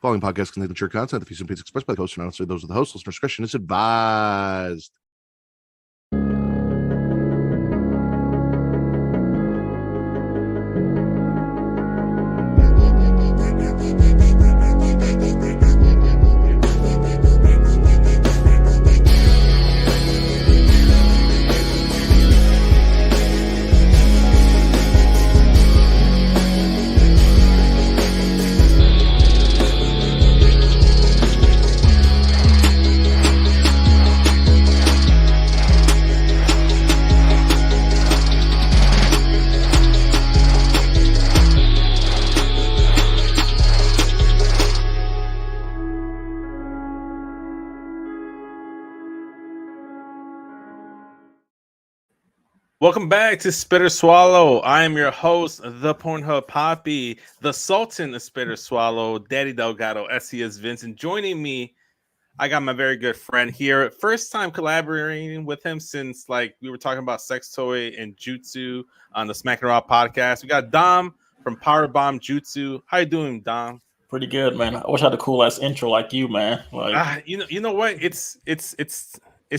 Following podcast contain mature content. The views and opinions expressed by the host are not necessarily those of the host. Listener discretion is advised. Welcome back to Spitter Swallow. I am your host, the Pornhub Poppy, the Sultan of Spitter Swallow, Daddy Delgado, SES Vincent. Joining me, I got my very good friend here. First time collaborating with him since we were talking about sex toy and jutsu on the Smack and Raw podcast. We got Dom from Powerbomb Jutsu. How you doing, Dom? Pretty good, man. I wish I had a cool ass intro like you, man. You know what? It's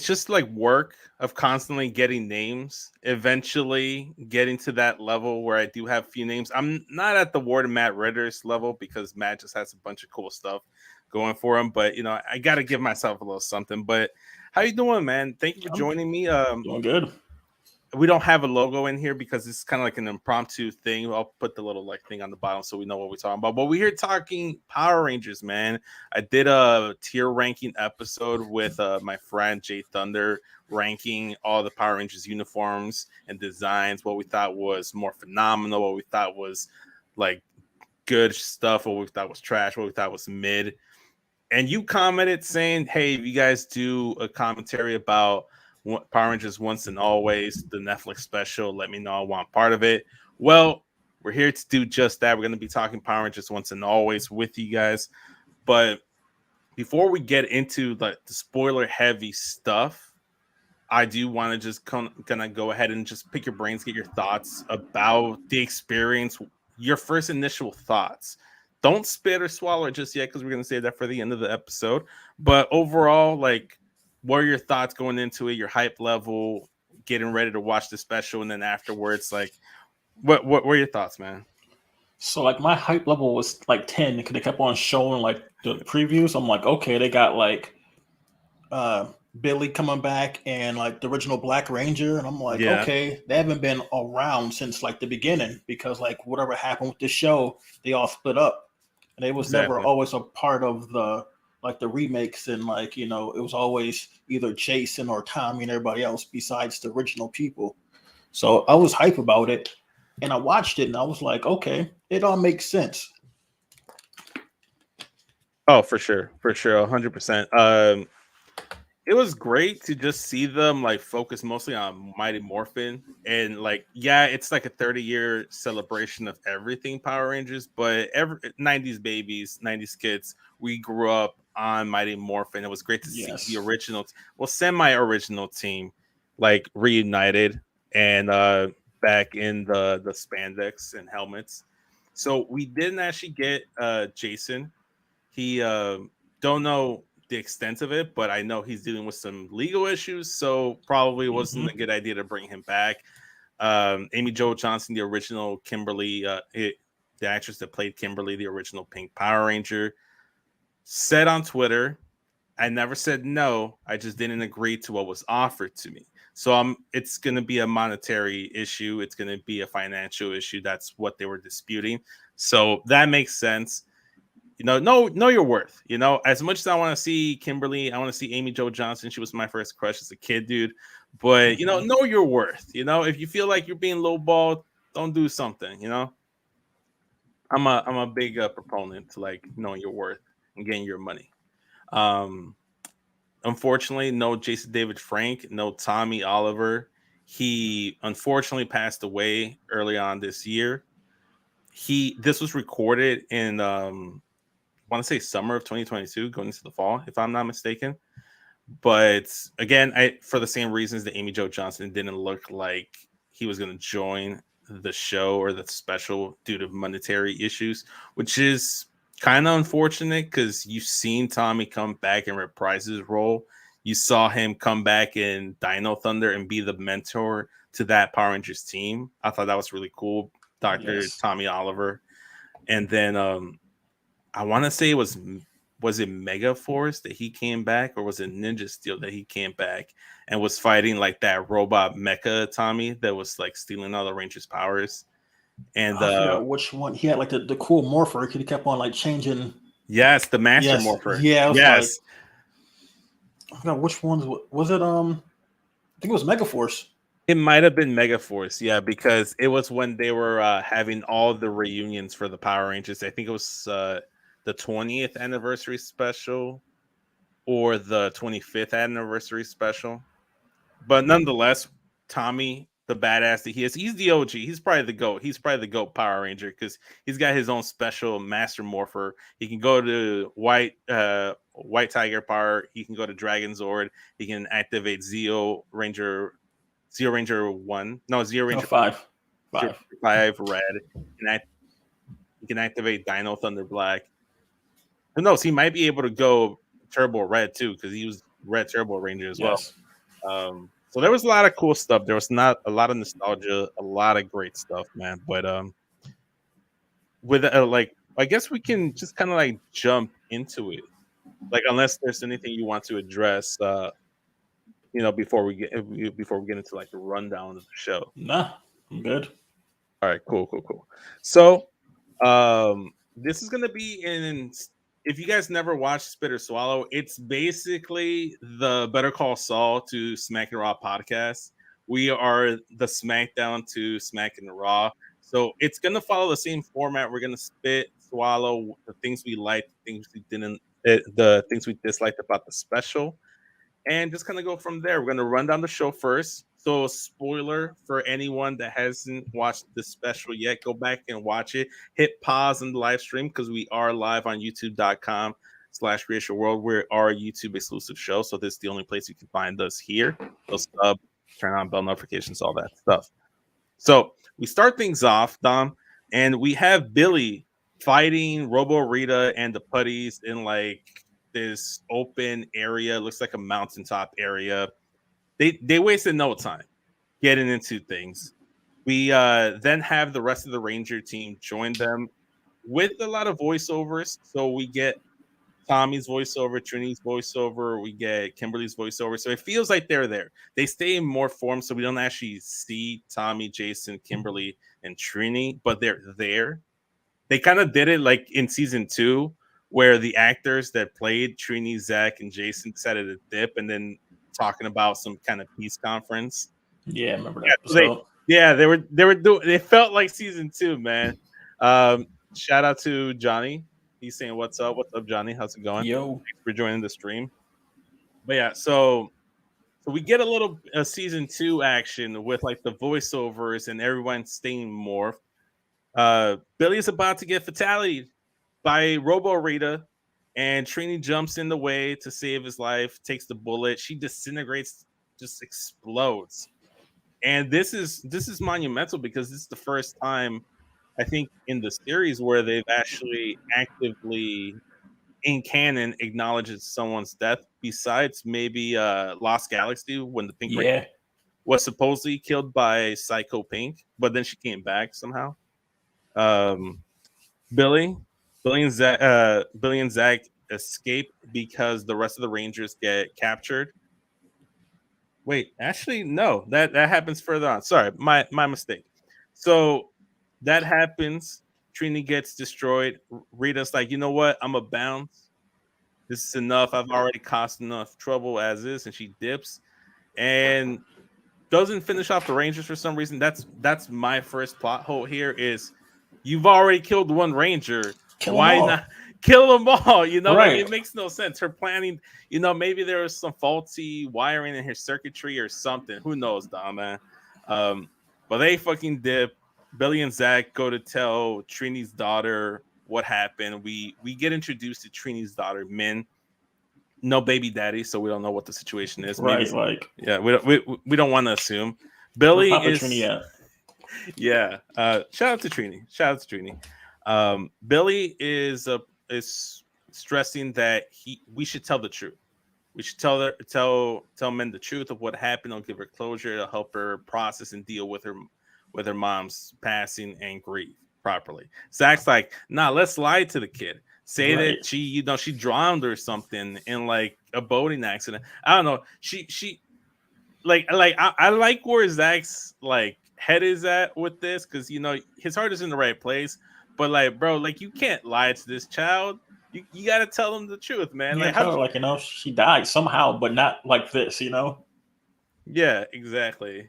just like work of constantly getting names, eventually getting to that level where I do have a few names. I'm not at the Ward and Matt Ritter's level because Matt just has a bunch of cool stuff going for him. But, I got to give myself a little something. But how you doing, man? Thank you for joining me. Doing good. We don't have a logo in here because it's kind of like an impromptu thing. I'll put the little thing on the bottom so we know what we're talking about. But we're here talking Power Rangers, man. I did a tier ranking episode with my friend Jay Thunder, ranking all the Power Rangers uniforms and designs, what we thought was more phenomenal, what we thought was good stuff, what we thought was trash, what we thought was mid. And you commented saying, hey, if you guys do a commentary about Power Rangers Once and Always, the Netflix special, let me know. I want part of it. Well, we're here to do just that. We're going to be talking Power Rangers Once and Always with you guys. But before we get into the spoiler heavy stuff, I do want to just gonna go ahead and just pick your brains, get your thoughts about the experience, your first initial thoughts. Don't spit or swallow it just yet because we're going to save that for the end of the episode. But overall, what are your thoughts going into it? Your hype level, getting ready to watch the special, and then afterwards, what were your thoughts, man? So my hype level was 10 because they kept on showing the previews. I'm like, okay, they got Billy coming back and the original Black Ranger, and I'm like, okay, they haven't been around since the beginning because whatever happened with the show, they all split up, and they was never always a part of the the remakes, and it was always either Jason or Tommy and everybody else besides the original people. So I was hype about it, and I watched it, and I was like, okay, it all makes sense. Oh, for sure, 100%. It was great to just see them focus mostly on Mighty Morphin, and it's a 30-year celebration of everything Power Rangers, but 90s babies, 90s kids, we grew up on Mighty Morphin. It was great to see the original, semi-original team reunited and back in the spandex and helmets. So we didn't actually get Jason. He don't know the extent of it, but I know he's dealing with some legal issues, so probably wasn't a good idea to bring him back. Amy Jo Johnson, the original Kimberly, the actress that played Kimberly, the original Pink Power Ranger, said on Twitter, I never said no, I just didn't agree to what was offered to me. So it's going to be a monetary issue. It's going to be a financial issue. That's what they were disputing. So that makes sense. Know your worth. As much as I want to see Kimberly, I want to see Amy Jo Johnson. She was my first crush as a kid, dude. But know your worth. If you feel like you're being lowballed, don't do something. I'm a big proponent to knowing your worth and getting your money. Unfortunately, no Jason David Frank, no Tommy Oliver. He unfortunately passed away early on this year. This was recorded in I want to say summer of 2022, going into the fall, if I'm not mistaken. But again, for the same reasons that Amy Jo Johnson didn't look like he was going to join the show or the special due to monetary issues, which is kind of unfortunate because you've seen Tommy come back and reprise his role. You saw him come back in Dino Thunder and be the mentor to that Power Rangers team. I thought that was really cool, Dr. Tommy Oliver. And then I want to say was it Mega Force that he came back, or was it Ninja Steel that he came back and was fighting like that robot mecha Tommy that was like stealing all the Rangers' powers? And I forgot which one. He had like the cool morpher. He kept on like changing. Yes, the Master Morpher. Yeah, yes. Like, I forgot which ones was it. I think it was Megaforce. It might have been Megaforce, yeah, because it was when they were having all the reunions for the Power Rangers. I think it was the 20th anniversary special or the 25th anniversary special. But nonetheless, Tommy, the badass that he is, he's the OG. He's probably the GOAT. He's probably the GOAT Power Ranger because he's got his own special Master Morpher. He can go to White Tiger Power. He can go to Dragon Zord. He can activate Zeo Ranger 1. No, Zeo Ranger 5. 5 red. He can activate Dino Thunder Black. Who knows? He might be able to go Turbo Red too because he was Red Turbo Ranger as well. So there was a lot of cool stuff. There was not a lot of nostalgia, a lot of great stuff, man. But with like, I guess we can just kind of like jump into it. Like, unless there's anything you want to address, before we get into like the rundown of the show. Nah, I'm good. All right, cool. So, this is gonna be in. If you guys never watched Spit or Swallow, it's basically the Better Call Saul to Smack and Raw podcast. We are the SmackDown to Smack and Raw. So it's going to follow the same format. We're going to spit, swallow the things we liked, the things we didn't, the things we disliked about the special, and just kind of go from there. We're going to run down the show first. So, spoiler for anyone that hasn't watched the special yet, go back and watch it. Hit pause on the live stream because we are live on youtube.com/creationworld. We're our YouTube exclusive show. So, this is the only place you can find us here. So, sub, turn on bell notifications, all that stuff. So, we start things off, Dom, and we have Billy fighting Robo Rita and the Putties in like this open area. It looks like a mountaintop area. They wasted no time getting into things. We then have the rest of the Ranger team join them with a lot of voiceovers. So we get Tommy's voiceover, Trini's voiceover, we get Kimberly's voiceover. So it feels like they're there. They stay in more form, so we don't actually see Tommy, Jason, Kimberly, and Trini, but they're there. They kind of did it like in season 2, where the actors that played Trini, Zach, and Jason decided to dip and then talking about some kind of peace conference. Yeah, I remember that episode. They felt like season 2, man. Shout out to Johnny. He's saying, what's up, Johnny? How's it going? Yo, thanks for joining the stream. But yeah, so we get a little season 2 action with like the voiceovers and everyone staying morphed. Billy's about to get fatality by Robo Rita, and Trini jumps in the way to save his life, takes the bullet. She disintegrates, just explodes. And this is monumental because this is the first time, I think, in the series where they've actually actively, in canon, acknowledged someone's death, besides maybe Lost Galaxy, when the Pink Ranger was supposedly killed by Psycho Pink, but then she came back somehow. Billy and Zach escape because the rest of the Rangers get captured. Wait, actually, no, that happens further on. Sorry, my mistake. So that happens. Trini gets destroyed. Rita's like, you know what? I'm a bounce. This is enough. I've already caused enough trouble as is, and she dips and doesn't finish off the Rangers for some reason. That's my first plot hole here. Is you've already killed one Ranger. Why not kill them all? You know, right. Like, it makes no sense. Her planning, maybe there was some faulty wiring in her circuitry or something. Who knows, Dom, man? But they fucking dip. Billy and Zach go to tell Trini's daughter what happened. We get introduced to Trini's daughter, Min. No baby daddy, so we don't know what the situation is. Right, maybe, like we don't want to assume. Billy is Trini, yeah. Shout out to Trini. Billy is is stressing that we should tell the truth. We should tell Men the truth of what happened. It'll give her closure. It'll help her process and deal with her mom's passing and grief properly. Zach's like, nah, let's lie to the kid. Say that she drowned or something in like a boating accident. I don't know. She I like where Zach's like head is at with this, because his heart is in the right place. But like, bro, like you can't lie to this child. You got to tell them the truth, man. Yeah, like, tell her, she died somehow, but not like this, Yeah, exactly.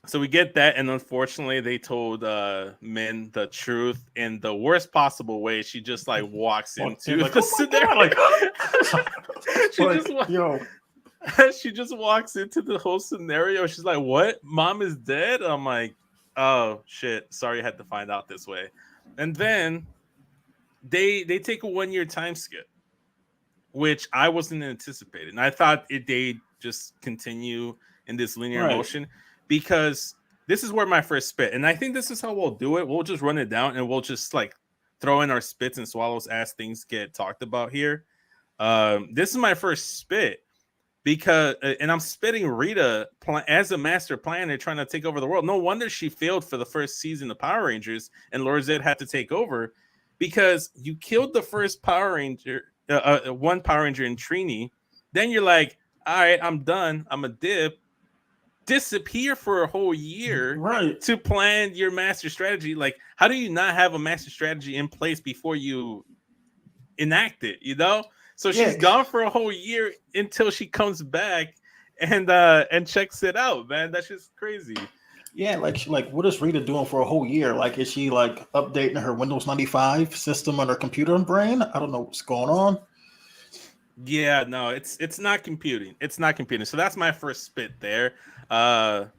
So we get that, and unfortunately, they told Min the truth in the worst possible way. She just like walks into the scenario. She just walks into the whole scenario. She's like, "What? Mom is dead?" I'm like, "Oh shit! Sorry, I had to find out this way." And then they take a 1-year time skip, which I wasn't anticipating. I thought they'd just continue in this linear motion, because this is where my first spit, and I think this is how we'll do it. We'll just run it down, and we'll just like throw in our spits and swallows as things get talked about here. This is my first spit, because and I'm spitting Rita as a master planner trying to take over the world. No wonder she failed for the first season of Power Rangers, and Lord Zed had to take over, because you killed the first Power Ranger, one Power Ranger in Trini. Then you're like, all right, I'm done. I'm a dip. Disappear for a whole year to plan your master strategy. Like, how do you not have a master strategy in place before you enact it? So she's gone for a whole year until she comes back and checks it out, man. That's just crazy. Yeah, like what is Rita doing for a whole year? Like, is she like updating her Windows 95 system on her computer brain? I don't know what's going on. Yeah, no, it's not computing. It's not computing. So that's my first spit there. Shout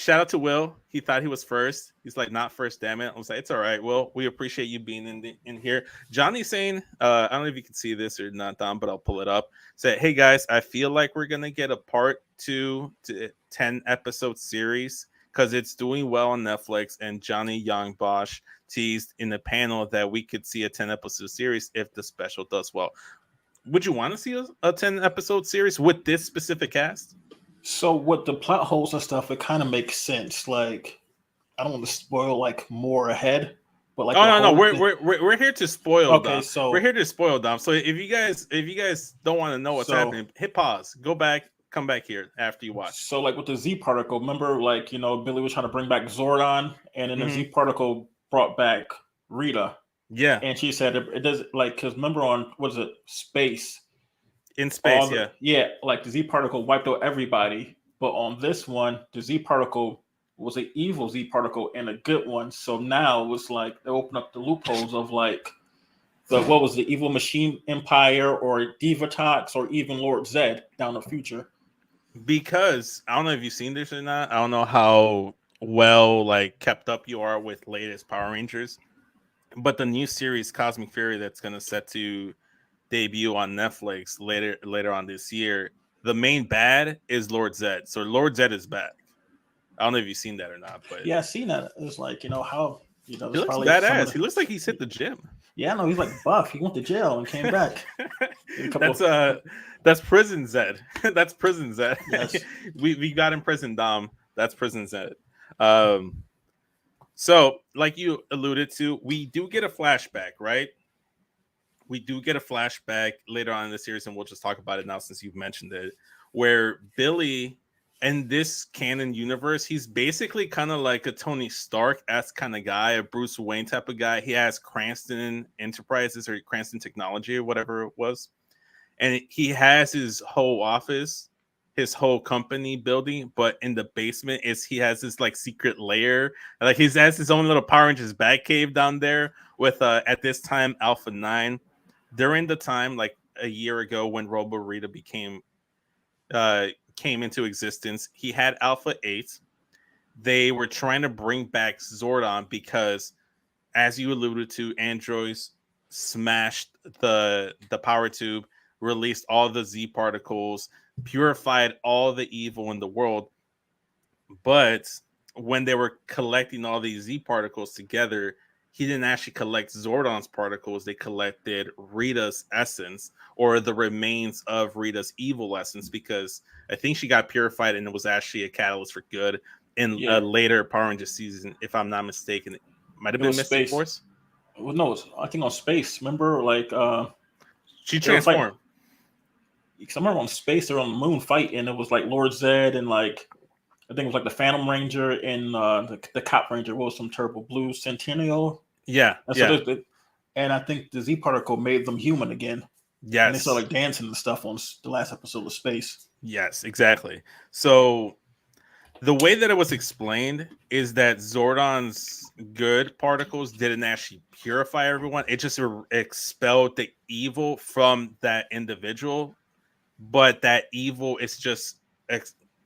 out to Will. He thought he was first. He's like, not first, damn it. I was like, it's all right, Will. We appreciate you being in here. Johnny's saying, I don't know if you can see this or not, Dom, but I'll pull it up. Said, hey guys, I feel like we're gonna get a part 2 to 10 episode series because it's doing well on Netflix. And Johnny Young Bosch teased in the panel that we could see a 10 episode series if the special does well. Would you want to see a 10 episode series with this specific cast? So with the plot holes and stuff, it kind of makes sense. Like, I don't want to spoil like more ahead, but like, no, we're here to spoil. Okay, Dom. so we're here to spoil, Dom. So if you guys don't want to know what's happening, hit pause, go back, come back here after you watch. So like with the Z particle, remember like Billy was trying to bring back Zordon, and then the Z particle brought back Rita. Yeah, and she said it does like because remember on Space. In space, like the Z particle wiped out everybody, but on this one, the Z particle was an evil Z particle and a good one. So now it was like they open up the loopholes of like the evil machine empire or Divatox or even Lord Zed down the future. Because I don't know if you've seen this or not. I don't know how well like kept up you are with latest Power Rangers, but the new series Cosmic Fury that's gonna set to debut on Netflix later on this year, the main bad is Lord Zed. So Lord Zed is back. I don't know if you've seen that or not, but yeah, I've seen that. It's like how he looks badass. He looks like he's hit the gym. Yeah, no, he's like buff. He went to jail and came back. That's prison Zed. That's prison Zed. Yes. we got in prison, Dom. That's prison Zed. So like you alluded to, we do get a flashback, right? We do get a flashback later on in the series, and we'll just talk about it now since you've mentioned it, where Billy in this canon universe, he's basically kind of like a Tony Stark-esque kind of guy, a Bruce Wayne type of guy. He has Cranston Enterprises or Cranston Technology or whatever it was. And he has his whole office, his whole company building, but in the basement he has this like secret lair. Like he has his own little Power Rangers Batcave down there with at this time Alpha 9. During the time, like a year ago, when Robo Rita came into existence, he had Alpha 8. They were trying to bring back Zordon because, as you alluded to, androids smashed the power tube, released all the Z particles, purified all the evil in the world. But when they were collecting all these Z particles together, he didn't actually collect Zordon's particles. They collected Rita's essence, or the remains of Rita's evil essence, because I think she got purified and it was actually a catalyst for good in a later Power Rangers season, if I'm not mistaken. It might have been Mystic Force. Well, no, I think on Space. Remember, like she transformed. Because I remember on Space, they're on the moon fighting, and it was like Lord Zed and like I think it was like the Phantom Ranger and the Cop Ranger. What was some Turbo Blue Centennial? Yeah, and so and I think the Z particle made them human again. Yes, and they started like dancing and stuff on the last episode of Space. Yes, exactly. So the way that it was explained is that Zordon's good particles didn't actually purify everyone. It just expelled the evil from that individual, but that evil is just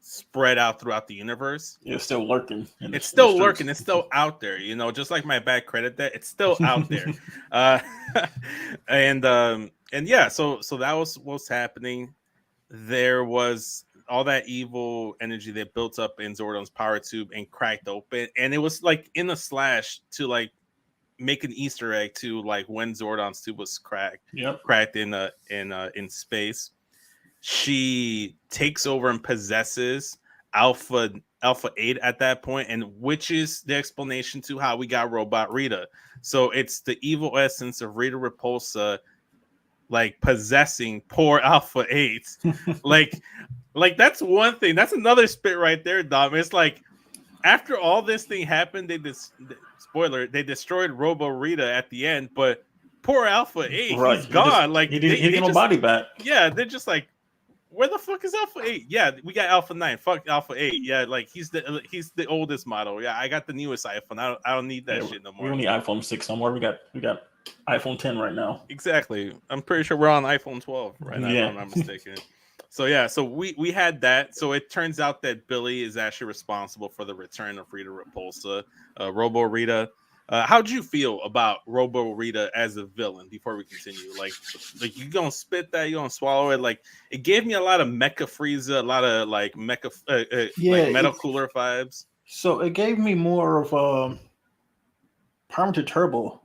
spread out throughout the universe. It's still lurking. It's still lurking. It's still out there. You know, just like my bad credit debt, it's still out there. And yeah, so that was what's happening. There was all that evil energy that built up in Zordon's power tube and cracked open, and it was like in a slash to like make an Easter egg to like when Zordon's tube was cracked in space. She takes over and possesses Alpha 8 at that point, and which is the explanation to how we got Robot Rita. So it's the evil essence of Rita Repulsa like possessing poor Alpha 8. like that's one thing. That's another spit right there, Dom. It's like after all this thing happened, spoiler, they destroyed Robo Rita at the end, but poor Alpha 8, right. He's gone. Like he didn't get no body back. Yeah, they're just like, where the fuck is Alpha 8? Yeah, we got Alpha 9. Fuck Alpha 8. Yeah, like he's the oldest model. Yeah, I got the newest iPhone. I don't need that shit no more. We don't need iPhone 6 no more. We got iPhone 10 right now. Exactly. I'm pretty sure we're on iPhone 12 right now, if I'm not mistaken. So yeah, so we had that. So it turns out that Billy is actually responsible for the return of Rita Repulsa, Robo Rita. How'd you feel about Robo Rita as a villain before we continue? Like you gonna spit that, you gonna swallow it? Like it gave me a lot of Mecha Frieza, a lot of like Mecha like Metal Cooler vibes. So it gave me more of Power Turbo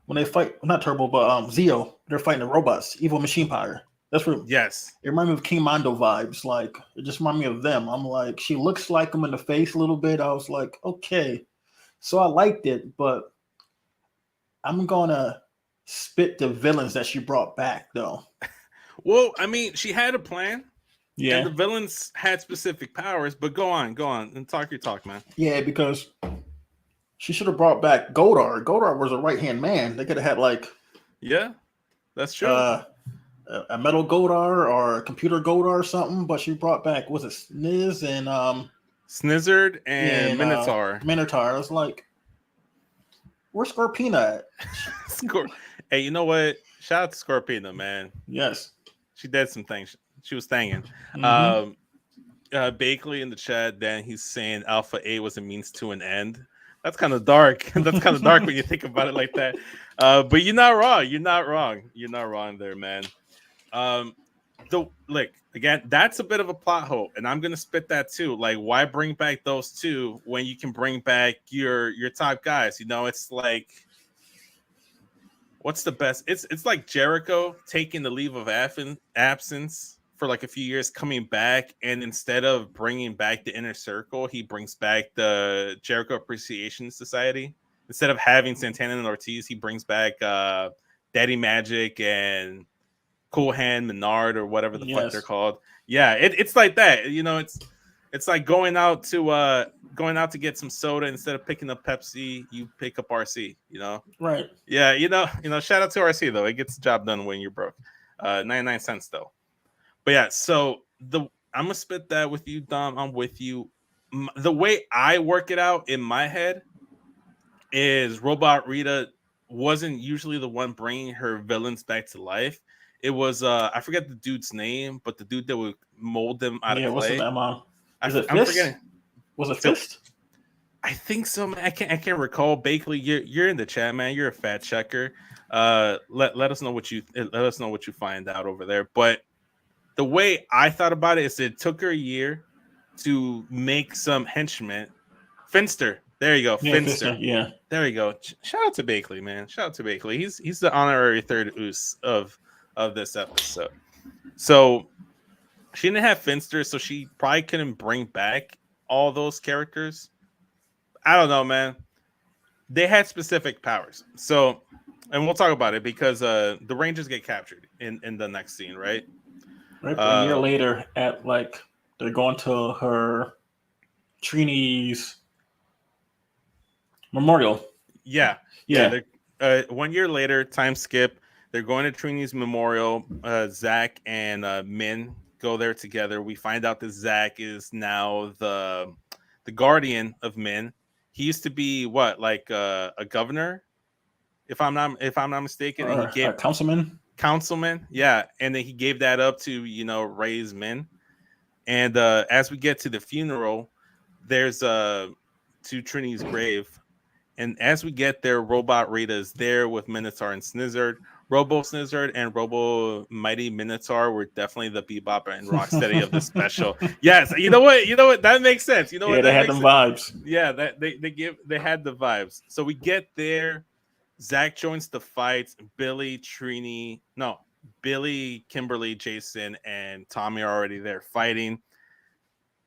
when they fight, not Turbo, but Zeo. They're fighting the robots, Evil Machine Power. That's what. Yes. It reminded me of King Mondo vibes. Like it just reminded me of them. I'm like, she looks like him in the face a little bit. I was like, okay. So I liked it, but I'm gonna spit the villains that she brought back, though. Well, I mean, she had a plan. Yeah. And the villains had specific powers, but go on, and talk your talk, man. Yeah, because she should have brought back Godar. Godar was a right-hand man. They could have had like, yeah, that's true. A metal Godar or a computer Godar or something. But she brought back, was it Sniz and Snizzard and Minotaur. Minotaur. I was like, where's Scorpina at? Hey, you know what? Shout out to Scorpina, man. Yes. She did some things. She was thanging. Bakley in the chat, then he's saying Alpha 8 was a means to an end. That's kind of dark. That's kind of dark when you think about it like that. But you're not wrong. You're not wrong there, man. Again, that's a bit of a plot hole, and I'm gonna spit that too. Like, why bring back those two when you can bring back your top guys? You know, it's like, what's the best? It's like Jericho taking the leave of absence for like a few years, coming back, and instead of bringing back the Inner Circle, he brings back the Jericho Appreciation Society. Instead of having Santana and Ortiz, he brings back Daddy Magic and Cool Hand Menard or whatever the fuck they're called. Yeah, it's like that. You know, it's like going out to get some soda. Instead of picking up Pepsi, you pick up RC. You know, right? Yeah, you know. Shout out to RC though. It gets the job done when you're broke. 99 cents though. But yeah, so I'm gonna spit that with you, Dom. I'm with you. The way I work it out in my head is Robot Rita wasn't usually the one bringing her villains back to life. It was I forget the dude's name, but the dude that would mold them out of clay. What's his name? I'm forgetting. Was it Fist? I think so, man. I can't recall. Bakley, you're in the chat, man. You're a fact checker. Let us know what you find out over there. But the way I thought about it is it took her a year to make some henchmen. Finster. There you go, Yeah, Finster. yeah. There you go. Shout out to Bakley, man. Shout out to Bakley. He's the honorary third Oos of this episode. So she didn't have Finster, so she probably couldn't bring back all those characters. I don't know, man. They had specific powers. So, and we'll talk about it because the Rangers get captured in the next scene, right? Right, a year later, at like they're going to her Trini's memorial. Yeah. 1 year later, time skip. They're going to Trini's memorial. Zach and Min go there together. We find out that Zach is now the guardian of Min. He used to be what, like a governor, if I'm not mistaken. Or and he gave councilman, yeah, and then he gave that up to raise Min. And as we get to the funeral, there's to Trini's grave. And as we get there, Robot Rita is there with Minotaur and Snizzard. Robo Snizzard and Robo Mighty Minotaur were definitely the Bebop and Rocksteady of the special. Yes, you know what? That makes sense. You know what? They had them vibes. Yeah, that they had the vibes. So we get there. Zach joins the fight. Billy, Kimberly, Jason, and Tommy are already there fighting.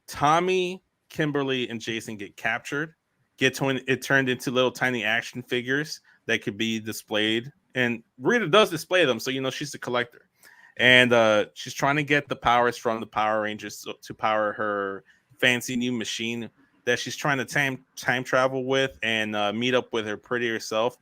Tommy, Kimberly, and Jason get captured. It turned into little tiny action figures that could be displayed, and Rita does display them, so she's the collector, and she's trying to get the powers from the Power Rangers to power her fancy new machine that she's trying to time travel with and meet up with her prettier self.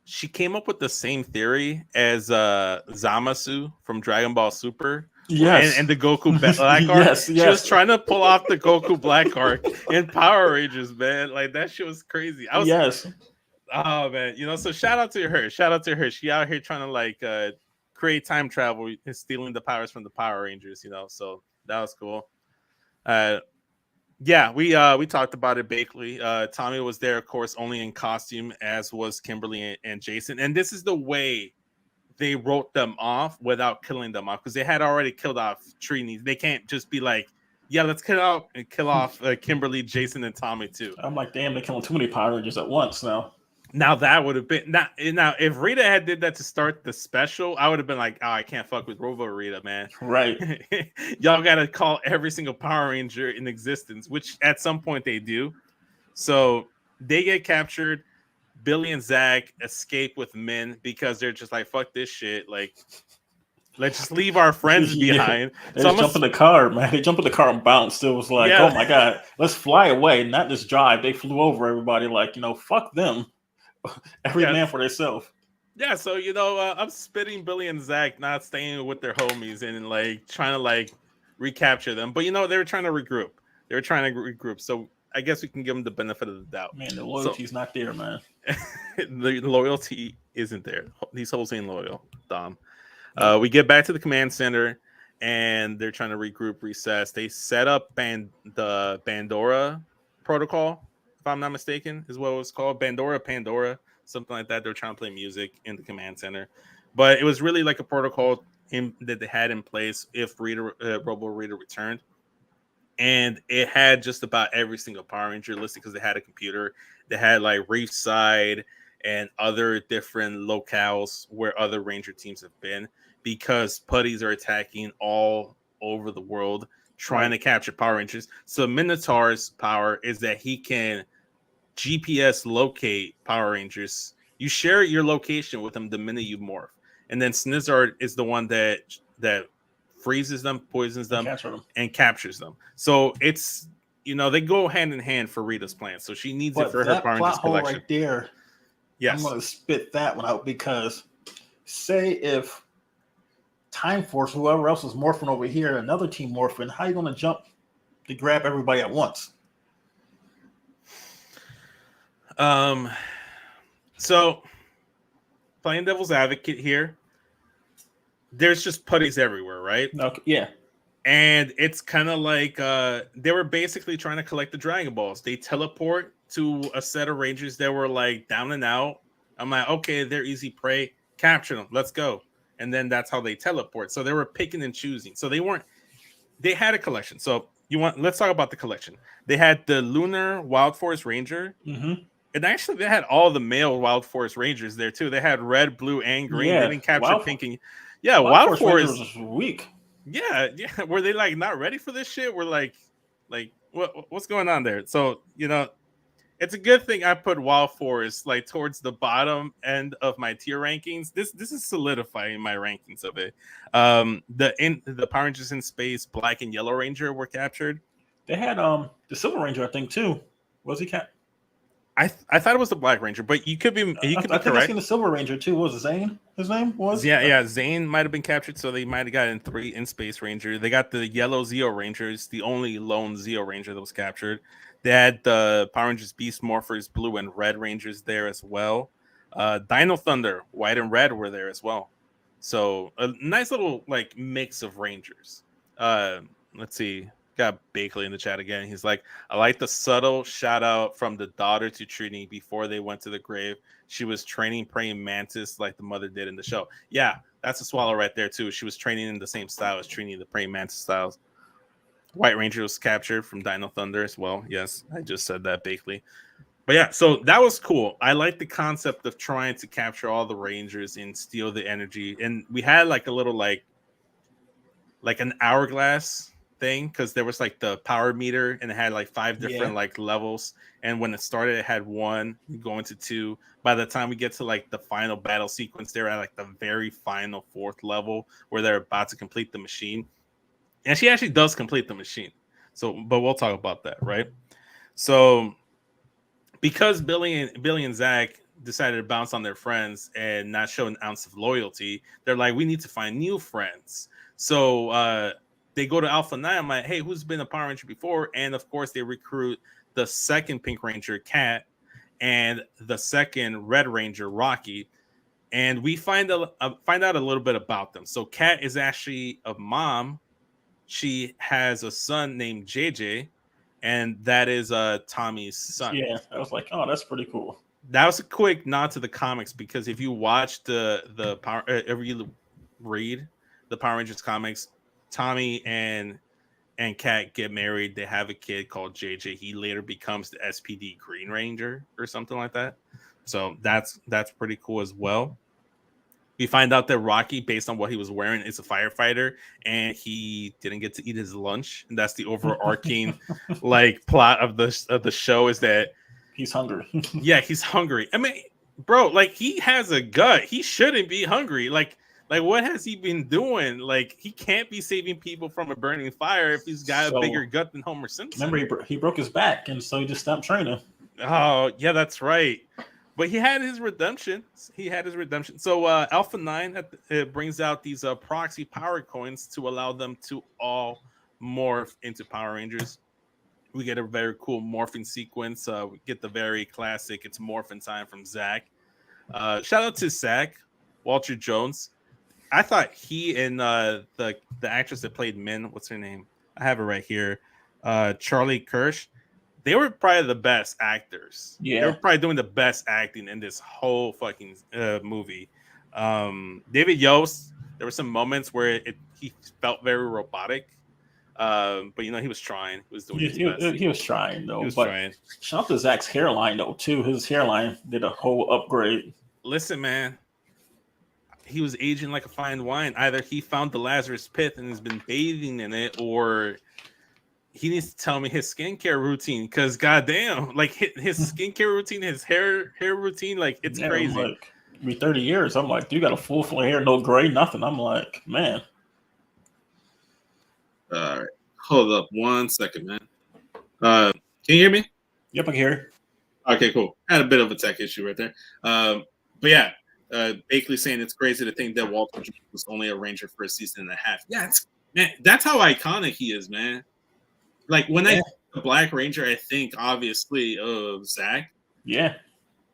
She came up with the same theory as Zamasu from Dragon Ball Super. Yes, and the Goku Black Arc. Yes. She was trying to pull off the Goku Black Arc in Power Rangers, man. Like that shit was crazy. Oh man, so shout out to her. She out here trying to like create time travel and stealing the powers from the Power Rangers. So that was cool. Yeah, we talked about it. Bakley, Tommy was there, of course, only in costume, as was Kimberly and Jason. And this is the way they wrote them off without killing them off, because they had already killed off Trini. They can't just be like, yeah, let's kill off Kimberly, Jason, and Tommy too. I'm like, damn, they're killing too many Power Rangers at once now. Now that would have been now if Rita had did that to start the special, I would have been like, oh, I can't fuck with Robo Rita, man. Right. Y'all gotta call every single Power Ranger in existence, which at some point they do. So they get captured. Billy and Zach escape with Min because they're just like, fuck this shit. Like, let's just leave our friends behind. They just jump in the car, man. They jump in the car and bounced. It was like, oh my God, let's fly away, not just drive. They flew over everybody like, fuck them. Every man for themselves. Yeah, so I'm spitting Billy and Zach not staying with their homies and like trying to like recapture them. But they were trying to regroup. So I guess we can give them the benefit of the doubt. Man, the loyalty's not there, man. The loyalty isn't there. These hoes ain't loyal, Dom. We get back to the command center, and they're trying to regroup, recess. They set up the Bandora protocol, if I'm not mistaken, is what it was called. Pandora, something like that. They're trying to play music in the command center. But it was really like a protocol that they had in place if Robo Rita returned. And it had just about every single Power Ranger listed because they had a computer. They had like Reefside and other different locales where other Ranger teams have been, because putties are attacking all over the world trying to capture Power Rangers. So Minotaur's power is that he can GPS locate Power Rangers. You share your location with him the minute you morph. And then Snizzard is the one that freezes them, poisons them, and captures them. So it's they go hand in hand for Rita's plan. So she needs it for her Power Rangers collection. Right there. Yes, I'm going to spit that one out, because say if Time Force, whoever else is morphing over here, another team morphing, how are you going to jump to grab everybody at once? So playing devil's advocate here, there's just putties everywhere, right? Okay, yeah. And it's kind of like they were basically trying to collect the Dragon Balls. They teleport to a set of Rangers that were like down and out. I'm like, okay, they're easy prey. Capture them. Let's go. And then that's how they teleport. So they were picking and choosing. So they had a collection. So let's talk about the collection. They had the Lunar Wild Forest Ranger. Mm-hmm. And actually, they had all the male Wild Forest Rangers there too. They had red, blue, and green. They didn't capture pink. Wild Forest was weak. Yeah. Were they like not ready for this shit? We're like what's going on there? So it's a good thing I put Wild Forest like towards the bottom end of my tier rankings. This is solidifying my rankings of it. The Power Rangers in Space, Black and Yellow Ranger were captured. They had the Silver Ranger, I think, too. Was he captured? I thought it was the Black Ranger, but you could be I think I seen the Silver Ranger too. Was it Zane? His name was Zane might have been captured, so they might have gotten 3 in Space Ranger. They got the Yellow Zeo Rangers, the only lone Zeo Ranger that was captured. They had the Power Rangers Beast Morphers, Blue and Red Rangers there as well. Dino Thunder, White and Red were there as well. So a nice little like mix of Rangers. Let's see. Got Bakley in the chat again. He's like, I like the subtle shout out from the daughter to Trini before they went to the grave. She was training praying mantis like the mother did in the show. Yeah, that's a swallow right there too. She was training in the same style as Trini, the praying mantis styles. White Ranger was captured from Dino Thunder as well. Yes, I just said that, Bakley. But yeah, so that was cool. I like the concept of trying to capture all the Rangers and steal the energy. And we had like a little like an hourglass thing because there was like the power meter and it had like 5 different like levels, and when it started it had 1 going to 2. By the time we get to like the final battle sequence, they're at like the very final 4th level where they're about to complete the machine, and she actually does complete the machine. So but we'll talk about that, right? So because Billy and Zach decided to bounce on their friends and not show an ounce of loyalty, they're like, we need to find new friends. So they go to Alpha 9. I'm like, hey, who's been a Power Ranger before? And of course, they recruit the second Pink Ranger, Kat, and the second Red Ranger, Rocky. And we find out a little bit about them. So Kat is actually a mom. She has a son named JJ, and that is Tommy's son. Yeah, I was like, oh, that's pretty cool. That was a quick nod to the comics because if you watch the Power, if you read the Power Rangers comics, Tommy and Kat get married. They have a kid called JJ. He later becomes the SPD Green Ranger or something like that. So that's pretty cool as well. We find out that Rocky, based on what he was wearing, is a firefighter, and he didn't get to eat his lunch. And that's the overarching like plot of the show is that he's hungry. Yeah, he's hungry. I mean, bro, like he has a gut. He shouldn't be hungry. Like what has he been doing? Like he can't be saving people from a burning fire if he's got a bigger gut than Homer Simpson. Remember, he broke his back, and so he just stopped training. Oh yeah, that's right. But he had his redemption. So Alpha 9 brings out these proxy power coins to allow them to all morph into Power Rangers. We get a very cool morphing sequence. We get the very classic "It's Morphin' Time" from Zach. Shout out to Zach, Walter Jones. I thought he and the actress that played Min, what's her name? I have it right here. Charlie Kirsch. They were probably the best actors. Yeah. They were probably doing the best acting in this whole fucking movie. David Yost, there were some moments where he felt very robotic. But he was trying. He was doing his best. He was trying though. He was trying. Shout out to Zach's hairline though too. His hairline did a whole upgrade. Listen, man. He was aging like a fine wine. Either he found the Lazarus Pit and has been bathing in it, or he needs to tell me his skincare routine. Because goddamn, like his skincare routine, his hair routine, like it's crazy. Like, be 30 years. I'm like, you got a full hair, no gray, nothing. I'm like, man. All right, hold up 1 second, man. Can you hear me? Yep, I can hear you. Okay, cool. Had a bit of a tech issue right there. But yeah. Bakley saying it's crazy to think that Walter was only a Ranger for a season and a half. Yeah, that's how iconic he is, man. Like when I think of Black Ranger, I think obviously of Zach. Yeah.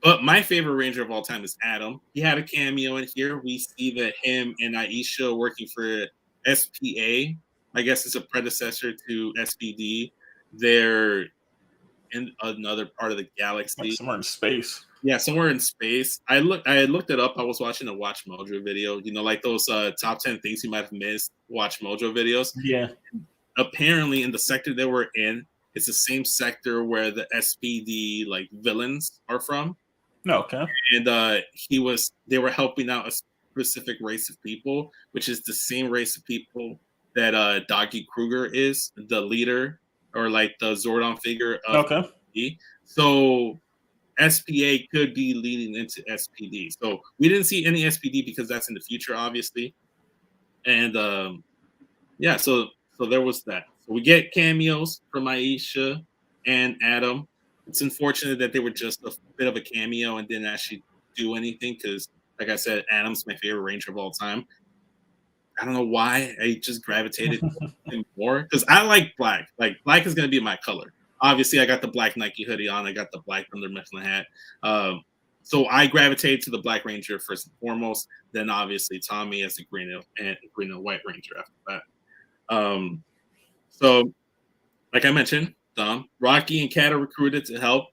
But my favorite Ranger of all time is Adam. He had a cameo in here. We see that him and Aisha working for SPA. I guess it's a predecessor to SPD. They're in another part of the galaxy. Like somewhere in space. Yeah, somewhere in space. I looked it up. I was watching a Watch Mojo video. Like those top 10 things you might have missed. Watch Mojo videos. Yeah. apparently in the sector they were in, it's the same sector where the SPD like villains are from. Okay. And they were helping out a specific race of people, which is the same race of people that Doggy Kruger is, the leader or like the Zordon figure of SPD. So SPA could be leading into SPD. So we didn't see any SPD because that's in the future, obviously. And yeah, so there was that. So we get cameos from Aisha and Adam. It's unfortunate that they were just a bit of a cameo and didn't actually do anything because, like I said, Adam's my favorite Ranger of all time. I don't know why I just gravitated to him more because I like black. Like black is going to be my color. Obviously, I got the black Nike hoodie on. I got the black Thunder Mifflin hat. So I gravitated to the Black Ranger first and foremost. Then obviously Tommy as the green and white Ranger after that. So like I mentioned, Rocky and Kat are recruited to help.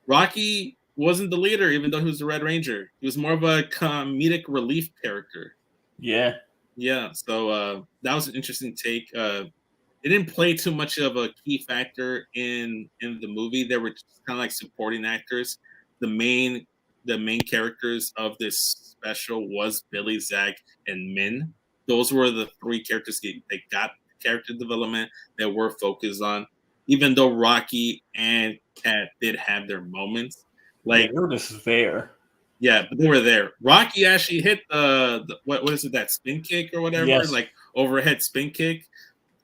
Rocky wasn't the leader, even though he was the Red Ranger. He was more of a comedic relief character. Yeah. Yeah. So that was an interesting take. It didn't play too much of a key factor in the movie. They were just kind of like supporting actors. The main characters of this special was Billy, Zach, and Min. Those were the three characters that got character development that we're focused on. Even though Rocky and Kat did have their moments, like they were just there. Yeah, but they were there. Rocky actually hit the what is it, that spin kick or whatever, like overhead spin kick.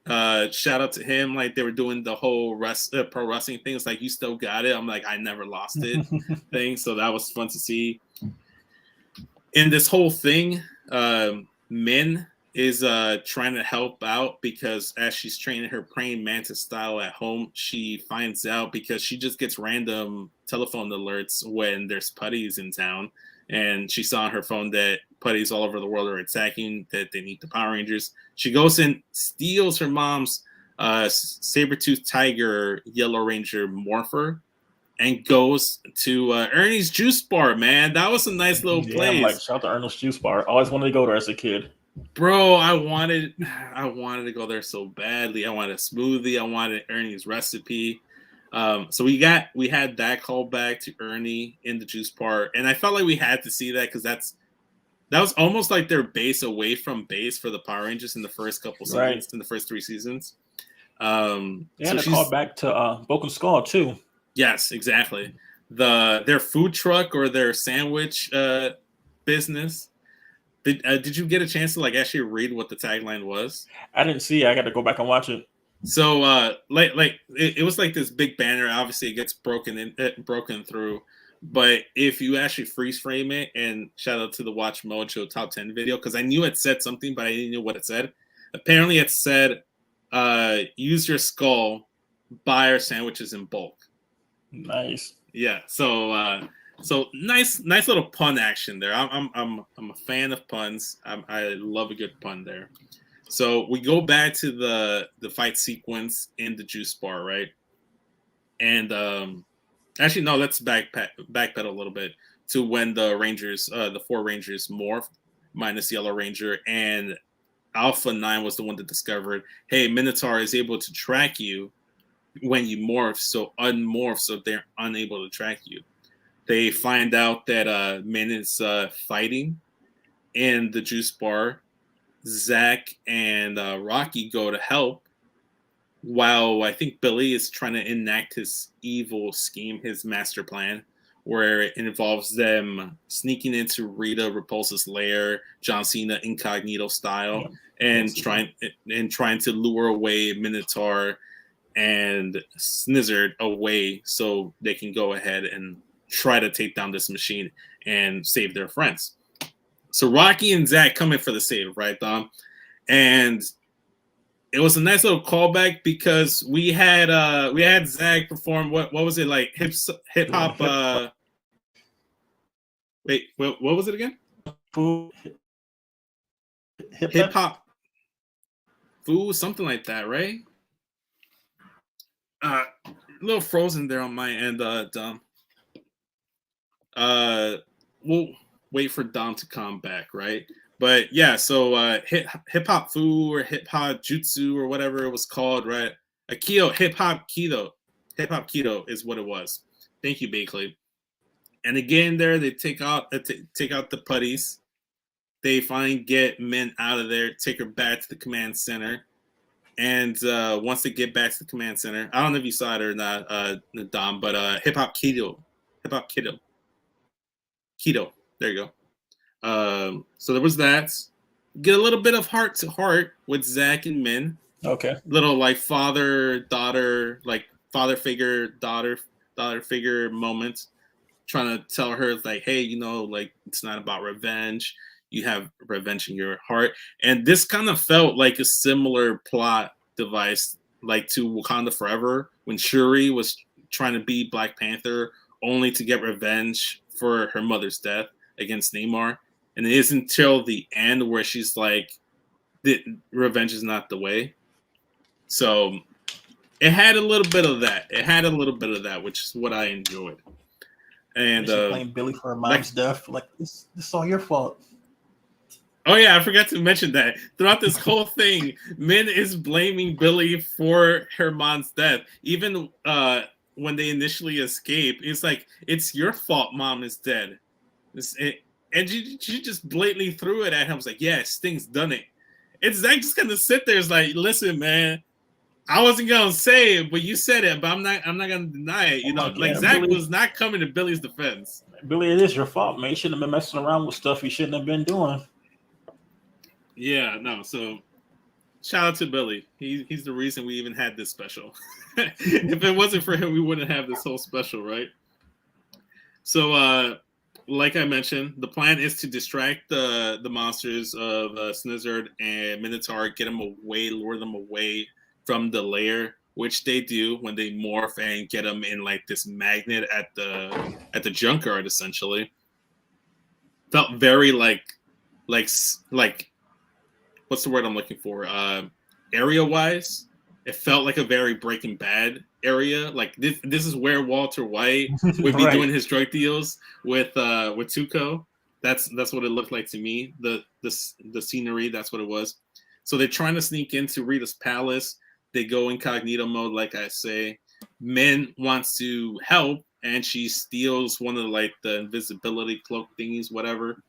Shout out to him. Like they were doing the whole pro wrestling thing. It's like, you still got it. I'm like, I never lost it thing. So that was fun to see. In this whole thing, Min is trying to help out because as she's training her praying mantis style at home, she finds out because she just gets random telephone alerts when there's putties in town, and she saw on her phone that putties all over the world are attacking, that they need the Power Rangers. She goes and steals her mom's saber-toothed tiger Yellow Ranger Morpher and goes to Ernie's Juice Bar. Man, that was a nice little place. I'm like, shout out to Ernie's Juice Bar. Always wanted to go there as a kid. Bro, I wanted to go there so badly. I wanted a smoothie. I wanted Ernie's recipe. So we had that callback to Ernie in the juice part, and I felt like we had to see that because that was almost like their base away from base for the Power Rangers in the first couple seasons, in the first 3 seasons. They had a call back to Broken Skull too. Yes, exactly. Their food truck or their sandwich business. Did you get a chance to like actually read what the tagline was? I didn't see it. I got to go back and watch it. So it was like this big banner. Obviously, it gets broken through. But if you actually freeze frame it, and shout out to the Watch Mojo Top 10 video, because I knew it said something, but I didn't know what it said. Apparently, it said, "Use your skull, buy our sandwiches in bulk." Nice. Yeah. So nice little pun action there. I'm a fan of puns. I love a good pun there. So we go back to the fight sequence in the juice bar, right? And actually no, let's backpedal a little bit to when the Rangers, the 4 Rangers morphed, minus Yellow Ranger, and Alpha 9 was the one that discovered, hey, Minotaur is able to track you when you morph, so unmorph, so they're unable to track you. They find out that Min is fighting in the juice bar. Zach and Rocky go to help, while I think Billy is trying to enact his evil scheme, his master plan, where it involves them sneaking into Rita Repulsa's lair, John Cena incognito style, and trying to lure away Minotaur and Snizzard away so they can go ahead and try to take down this machine and save their friends. So Rocky and Zach come in for the save, right, Dom? And it was a nice little callback because we had Zach perform what was it, like hip hop? Wait, what was it again? Hip hop, food, something like that, right? A little frozen there on my end, Dom. We'll wait for Dom to come back, right? But yeah, so hip hop fu or hip hop jutsu or whatever it was called, right? A keto, hip hop keto is what it was. Thank you, Bakley. And again, there they take out the putties. They finally get Min out of there, take her back to the command center. And once they get back to the command center, I don't know if you saw it or not, Dom, but hip hop keto. There you go. So there was that. Get a little bit of heart to heart with Zach and Min. Okay. Little like father figure, daughter figure moment. Trying to tell her like, hey, like it's not about revenge. You have revenge in your heart. And this kind of felt like a similar plot device like to Wakanda Forever when Shuri was trying to be Black Panther only to get revenge for her mother's death against Namor. And it isn't until the end where she's like, revenge is not the way. So it had a little bit of that. Which is what I enjoyed. And she blamed Billy for her mom's death. Like, this is all your fault. Oh yeah, I forgot to mention that throughout this whole thing, Min is blaming Billy for her mom's death. Even when they initially escape, it's like, it's your fault mom is dead. And she just blatantly threw it at him. It's like, yeah, Sting's done it. It's Zach just gonna sit there. It's like, listen, man, I wasn't gonna say it, but you said it. But I'm not gonna deny it. Zach Billy was not coming to Billy's defense. Billy, it is your fault, man. You shouldn't have been messing around with stuff you shouldn't have been doing. Yeah, no. So shout out to Billy. He's the reason we even had this special. If it wasn't for him, we wouldn't have this whole special, right? So, like I mentioned, the plan is to distract the monsters of Snizzard and Minotaur, get them away, lure them away from the lair, which they do when they morph and get them in like this magnet at the junkyard. Essentially, felt very like what's the word I'm looking for? Area wise, it felt like a very Breaking Bad area. Like this is where Walter White would be doing his drug deals with Tuco. That's what it looked like to me. The scenery, that's what it was. So they're trying to sneak into Rita's palace. They go incognito mode, like I say. Min wants to help, and she steals one of the invisibility cloak thingies, whatever.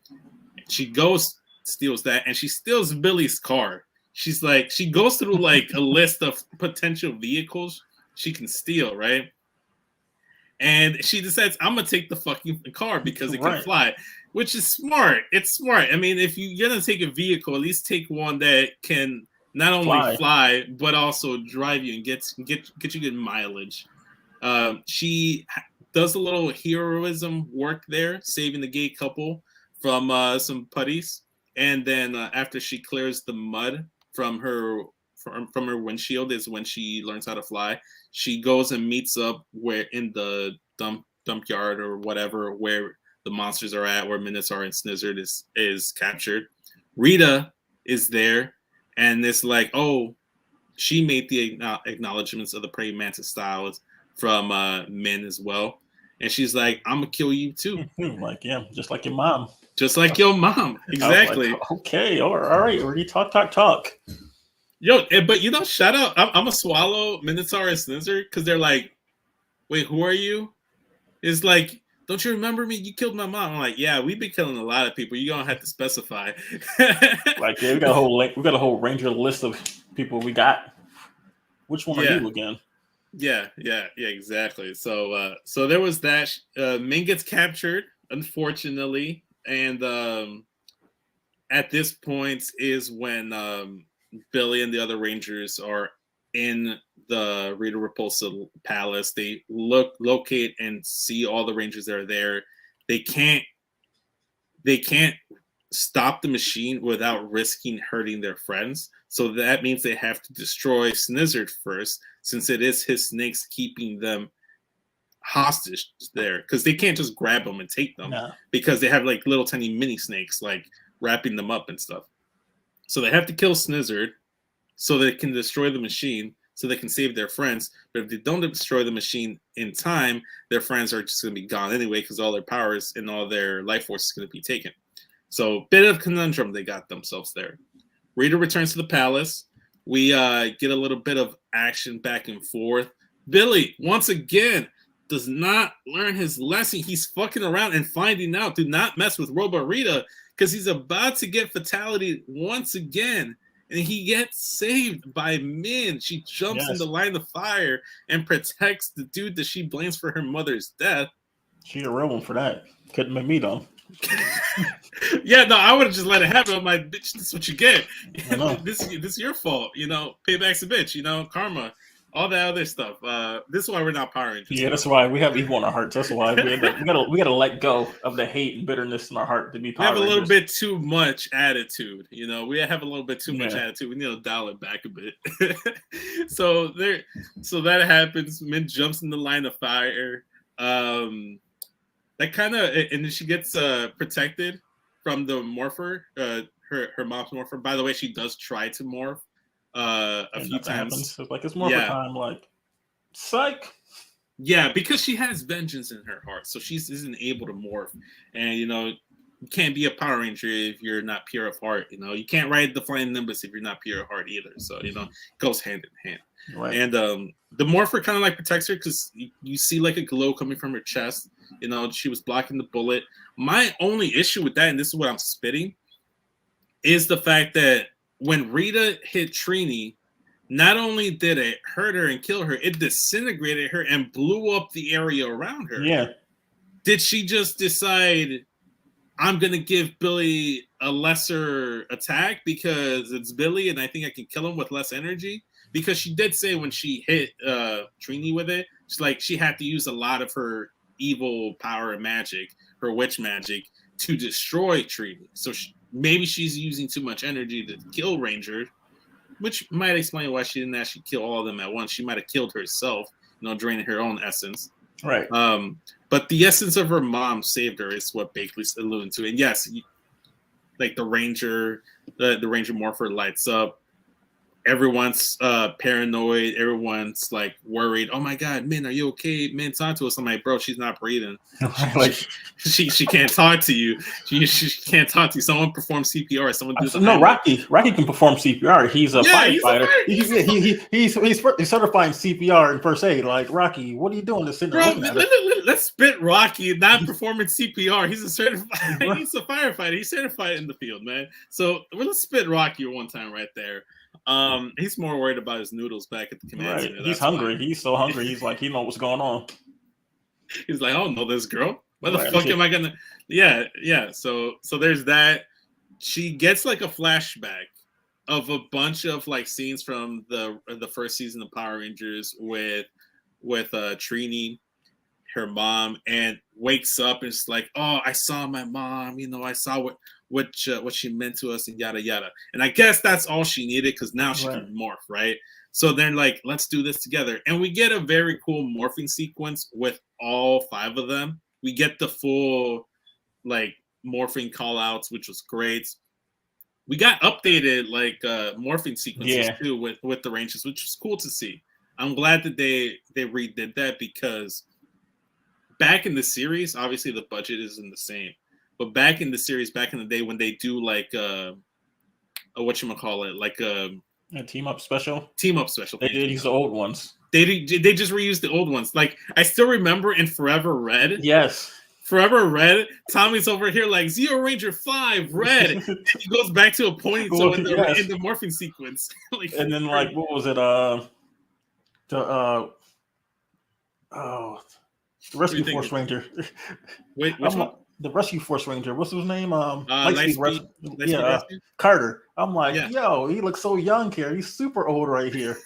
She steals that, and she steals Billy's car. She's like, she goes through like a list of potential vehicles she can steal, right? And she decides, I'm gonna take the fucking car because it can fly, which is smart. It's smart. I mean, if you're gonna take a vehicle, at least take one that can not only fly but also drive you and get you good mileage. She does a little heroism work there, saving the gay couple from some putties, and then after she clears the mud from her windshield is when she learns how to fly. She goes and meets up where in the dump yard or whatever where the monsters are at, where Minotaur and Snizzard is captured. Rita is there, and it's like, oh, she made the acknowledgments of the praying mantis styles from Min as well, and she's like, I'm gonna kill you too. Like, yeah, just like your mom. Just like your mom, exactly. Like, okay, all right, already talk. Yo, but shout out. I'm gonna swallow Minotaur and Snizzard because they're like, wait, who are you? It's like, don't you remember me? You killed my mom. I'm like, yeah, we've been killing a lot of people. You're gonna have to specify. Like, yeah, we got a whole Ranger list of people we got. Which one are you again? Yeah, exactly. So there was that. Min gets captured, unfortunately, and at this point is when Billy and the other Rangers are in the Rita Repulsa palace. They locate and see all the Rangers that are there. They can't stop the machine without risking hurting their friends. So that means they have to destroy Snizzard first, since it is his snakes keeping them hostage there. Because they can't just grab them and take them, because they have like little tiny mini snakes like wrapping them up and stuff. So they have to kill Snizzard so they can destroy the machine, so they can save their friends. But if they don't destroy the machine in time, their friends are just going to be gone anyway, because all their powers and all their life force is going to be taken. So bit of conundrum they got themselves there. Rita returns to the palace. We get a little bit of action back and forth. Billy, once again, does not learn his lesson. He's fucking around and finding out. Do not mess with Robo Rita because he's about to get fatality once again. And he gets saved by Min. She jumps in the line of fire and protects the dude that she blames for her mother's death. She a real one for that. Couldn't make me though. Yeah, no, I would have just let it happen. I'm like, bitch, this is what you get. This is your fault. Payback's a bitch. Karma, all that other stuff. This is why we're not Power Rangers. Yeah, that's why we have evil in our hearts. That's why we gotta let go of the hate and bitterness in our heart to be Power Rangers. We have a little bit too much attitude. We have a little bit too much attitude. We need to dial it back a bit. So that happens. Min jumps in the line of fire. That kind of, and then she gets protected from the morpher, her mom's morpher. By the way, she does try to morph a few times. It's morpher time. Like, psych. Yeah, because she has vengeance in her heart, so she isn't able to morph. And you can't be a Power Ranger if you're not pure of heart. You can't ride the Flying Nimbus if you're not pure of heart either. So it goes hand in hand. Right. And the morpher kind of like protects her because you see like a glow coming from her chest. She was blocking the bullet. My only issue with that, and this is what I'm spitting, is the fact that when Rita hit Trini, not only did it hurt her and kill her, it disintegrated her and blew up the area around her. Yeah. Did she just decide, I'm going to give Billy a lesser attack because it's Billy and I think I can kill him with less energy? Because she did say when she hit Trini with it, she had to use a lot of her evil power and magic, her witch magic, to destroy Trini. So maybe she's using too much energy to kill Ranger, which might explain why she didn't actually kill all of them at once. She might have killed herself, draining her own essence. Right. But the essence of her mom saved her is what Bakley's alluding to. And yes, like the Ranger Morpher lights up. Everyone's paranoid. Everyone's like worried. Oh my God, Min, are you okay? Min, talk to us. I'm like, bro, she's not breathing. She can't talk to you. She can't talk to you. Someone perform CPR. Someone do no. Rocky can perform CPR. He's a firefighter. He's certifying CPR and first aid. Like, Rocky, what are you doing? Let's spit Rocky not performing CPR. He's a certified. He's a firefighter. He's certified in the field, man. So let's spit Rocky one time right there. He's more worried about his noodles back at the command center. He's hungry. He's so hungry. He's like, he knows what's going on. He's like, I don't know this girl. Where the fuck am I gonna? Yeah. So there's that. She gets like a flashback of a bunch of like scenes from the first season of Power Rangers with Trini, her mom, and wakes up and it's like, oh, I saw my mom. I saw what she meant to us and yada yada. And I guess that's all she needed because now she can morph, right? So they're like, let's do this together. And we get a very cool morphing sequence with all 5 of them. We get the full like morphing call outs, which was great. We got updated like morphing sequences too with the Rangers, which was cool to see. I'm glad that they redid that because back in the series, obviously the budget isn't the same. But back in the series, back in the day when they do like whatchamacallit, like a team up special. They did use the old ones. They just reused the old ones. Like I still remember in Forever Red. Yes. Forever Red. Tommy's over here like Zero Ranger 5 Red. And he goes back to a ponytail in the morphing sequence. Like, and then like what was it? The Rescue Force Ranger. Wait, which one? The Rescue Force Ranger. What's his name? Lightspeed. Carter. I'm like, yo, he looks so young here. He's super old right here.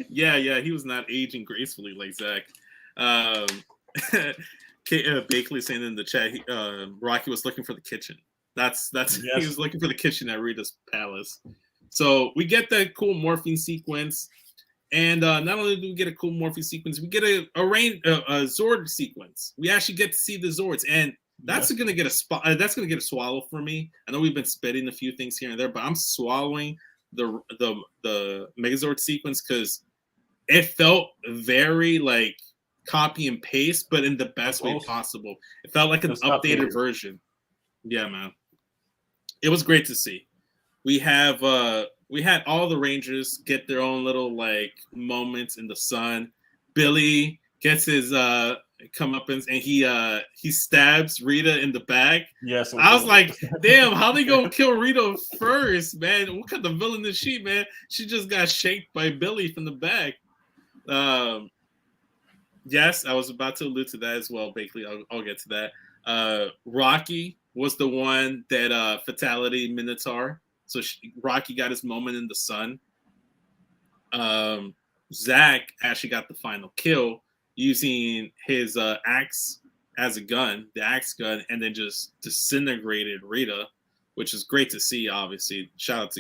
Yeah, he was not aging gracefully like Zach. Bakley saying in the chat, Rocky was looking for the kitchen. That's He was looking for the kitchen at Rita's palace. So we get that cool morphing sequence. And not only do we get a cool morphing sequence, we get a Zord sequence. We actually get to see the Zords, and that's gonna get a swallow for me. I know we've been spitting a few things here and there, but I'm swallowing the Megazord sequence because it felt very like copy and paste, but in the best way possible. It felt like an updated version. Yeah, man. it was great to see. We had all the Rangers get their own little like moments in the sun. Billy gets his comeuppance and he stabs Rita in the back. Yes, I was like, damn, how they gonna kill Rita first, man? What kind of villain is she, man? She just got shaked by Billy from the back. Yes, I was about to allude to that as well, Bakley. I'll get to that. Rocky was the one that fatality Minotaur. So Rocky got his moment in the sun. Zach actually got the final kill using his axe as a gun, the axe gun, and then just disintegrated Rita, which is great to see, obviously. Shout out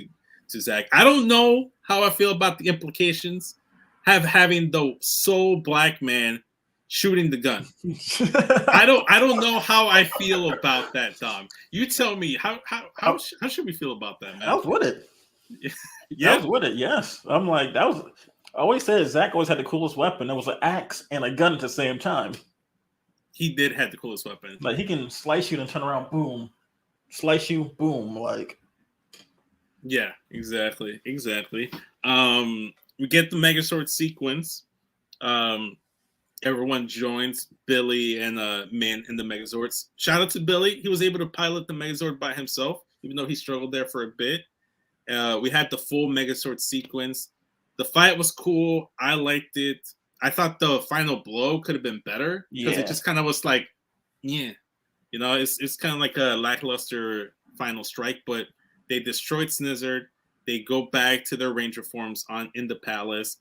to Zach. I don't know how I feel about the implications having the sole black man shooting the gun. I don't know how I feel about that, Dom. You tell me how should we feel about that, man? I was with it. Yeah, I was with it. Yes, I'm like that was. I always said Zach always had the coolest weapon. It was an axe and a gun at the same time. He did have the coolest weapon. Like he can slice you and turn around, boom, slice you, boom. Like, yeah, exactly. We get the Megazord sequence. Everyone joins Billy and Man in the Megazords. Shout out to Billy. He was able to pilot the Megazord by himself, even though he struggled there for a bit. We had the full Megazord sequence. The fight was cool. I liked it. I thought the final blow could have been better because it just kind of was like, yeah, you know, it's kind of like a lackluster final strike. But they destroyed Snizzard. They go back to their Ranger forms in the palace.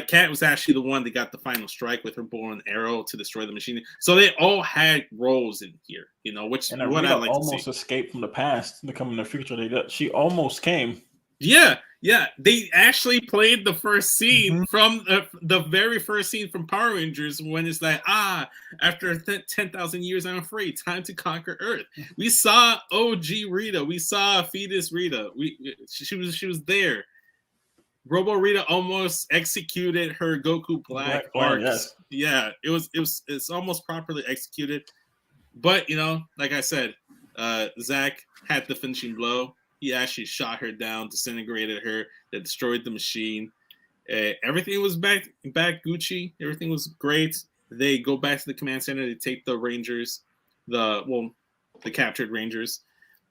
Kat was actually the one that got the final strike with her bow and arrow to destroy the machine. So they all had roles in here, you know, which and what I like almost to see. Escaped from the past to come in the future. She almost came. Yeah. They actually played the first scene from the very first scene from Power Rangers when it's like, after 10,000 years, I'm free. Time to conquer Earth. We saw OG Rita. We saw Fetus Rita. She was there. Robo Rita almost executed her Goku Black arcs. Yes. Yeah, it's almost properly executed. But you know, like I said, Zach had the finishing blow. He actually shot her down, disintegrated her, that destroyed the machine. Everything was back Gucci. Everything was great. They go back to the command center. They take the Rangers, the captured Rangers.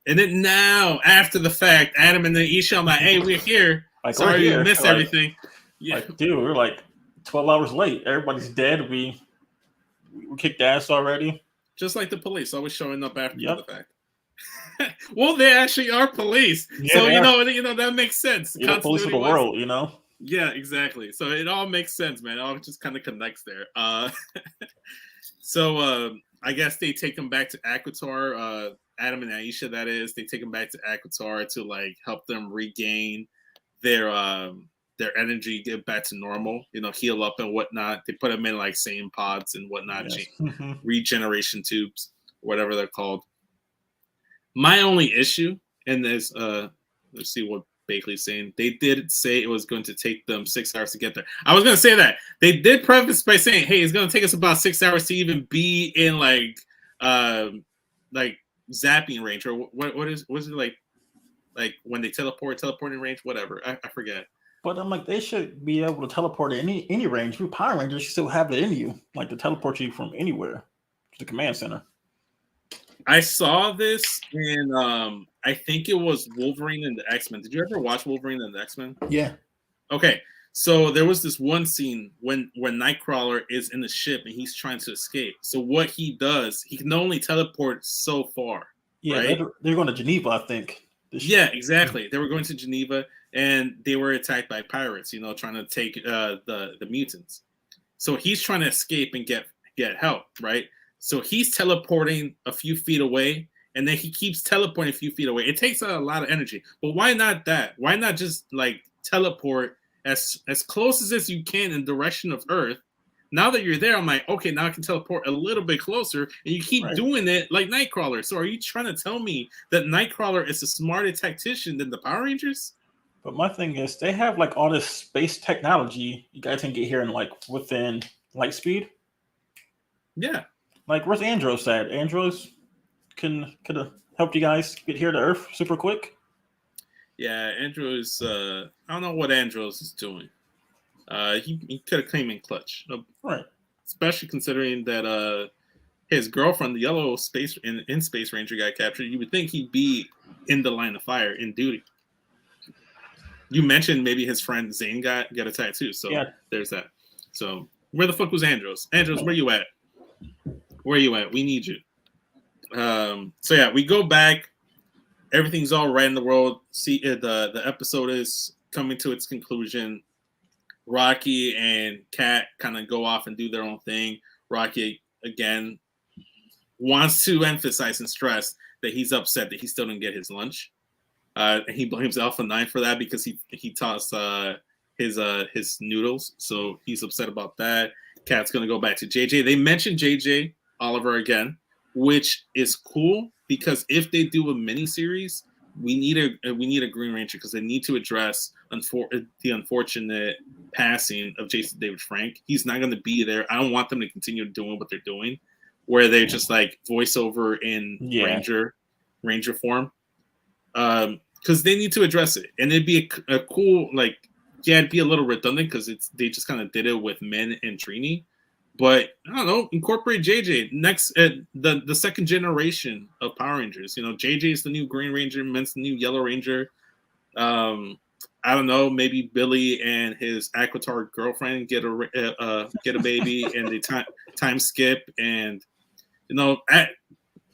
And then now, after the fact, Adam and Aisha, I'm like, hey, we're here. Like, sorry you missed everything. Yeah. Like, dude, we're like 12 hours late. Everybody's dead. We kicked ass already. Just like the police, always showing up after the fact. Well, they actually are police, so you know that makes sense. You're the police of the world, you know. Yeah, exactly. So it all makes sense, man. It all just kind of connects there. So I guess they take them back to Aquitar. Adam and Aisha, that is, they take them back to Aquitar to like help them regain their energy, get back to normal. You know, heal up and whatnot. They put them in like same pods and whatnot, regeneration tubes, whatever they're called. My only issue in this, let's see what Bakley's saying. They did say it was going to take them 6 hours to get there. I was going to say that. They did preface by saying, hey, it's going to take us about 6 hours to even be in like zapping range, or what is it like when they teleporting range, whatever. I forget. But I'm like, they should be able to teleport in any range. Through Power Rangers, you still have it in you, like to teleport you from anywhere to the command center. I saw this in I think it was Wolverine and the X-Men. Did you ever watch Wolverine and the X-Men? Yeah. Okay. So there was this one scene when Nightcrawler is in the ship and he's trying to escape. So what he does, he can only teleport so far. Yeah, right? they're going to Geneva, I think. Yeah, exactly. They were going to Geneva and they were attacked by pirates, you know, trying to take the mutants. So he's trying to escape and get help, right? So he's teleporting a few feet away, and then he keeps teleporting a few feet away. It takes a lot of energy. But why not that? Why not just like teleport as close as you can in the direction of Earth? Now that you're there, I'm like, okay, now I can teleport a little bit closer, and you keep doing it like Nightcrawler. So are you trying to tell me that Nightcrawler is a smarter tactician than the Power Rangers? But my thing is, they have like all this space technology. You guys can get here in like within light speed. Yeah. Like, where's Andros at? Andros could have helped you guys get here to Earth super quick? Yeah, Andros. I don't know what Andros is doing. He could have came in clutch, Right. especially considering that his girlfriend, the yellow space in Space Ranger, got captured. You would think he'd be in the line of fire in duty. You mentioned maybe his friend Zane got a tattoo, so there's that. So where the fuck was Andros? Andros, where you at? Where you at? We need you. So yeah, we go back. Everything's all right in the world. See, the episode is coming to its conclusion. Rocky and Kat kind of go off and do their own thing. Rocky again wants to emphasize and stress that he's upset that he still didn't get his lunch. And he blames Alpha 9 for that because he tossed his noodles, so he's upset about that. Kat's gonna go back to JJ. They mentioned JJ Oliver again, which is cool because if they do a mini series, we need a Green Ranger because they need to address the unfortunate passing of Jason David Frank. He's not going to be there. I don't want them to continue doing what they're doing, where they're just like voiceover in Ranger form, because they need to address it, and it'd be a cool it'd be a little redundant because they just kind of did it with Min and Trini. But I don't know, incorporate JJ next the second generation of Power Rangers. You know, JJ is the new Green Ranger, Min's the new Yellow Ranger. I don't know, maybe Billy and his Aquitar girlfriend get a baby and they time skip, and you know,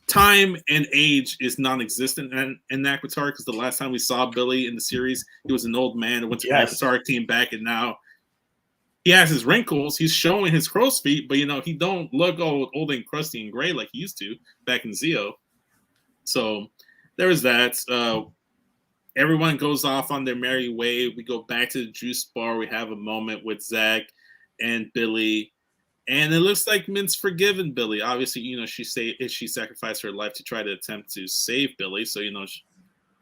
time and age is non-existent in Aquitar because the last time we saw Billy in the series, he was an old man and went to Aquitar, came back, and now he has his wrinkles. He's showing his crow's feet, but you know, he don't look old and crusty and gray like he used to back in Zeo. So there is that. Everyone goes off on their merry way. We go back to the juice bar. We have a moment with Zach and Billy, and it looks like Mint's forgiven Billy. Obviously, you know, she sacrificed her life to try to attempt to save Billy. So you know,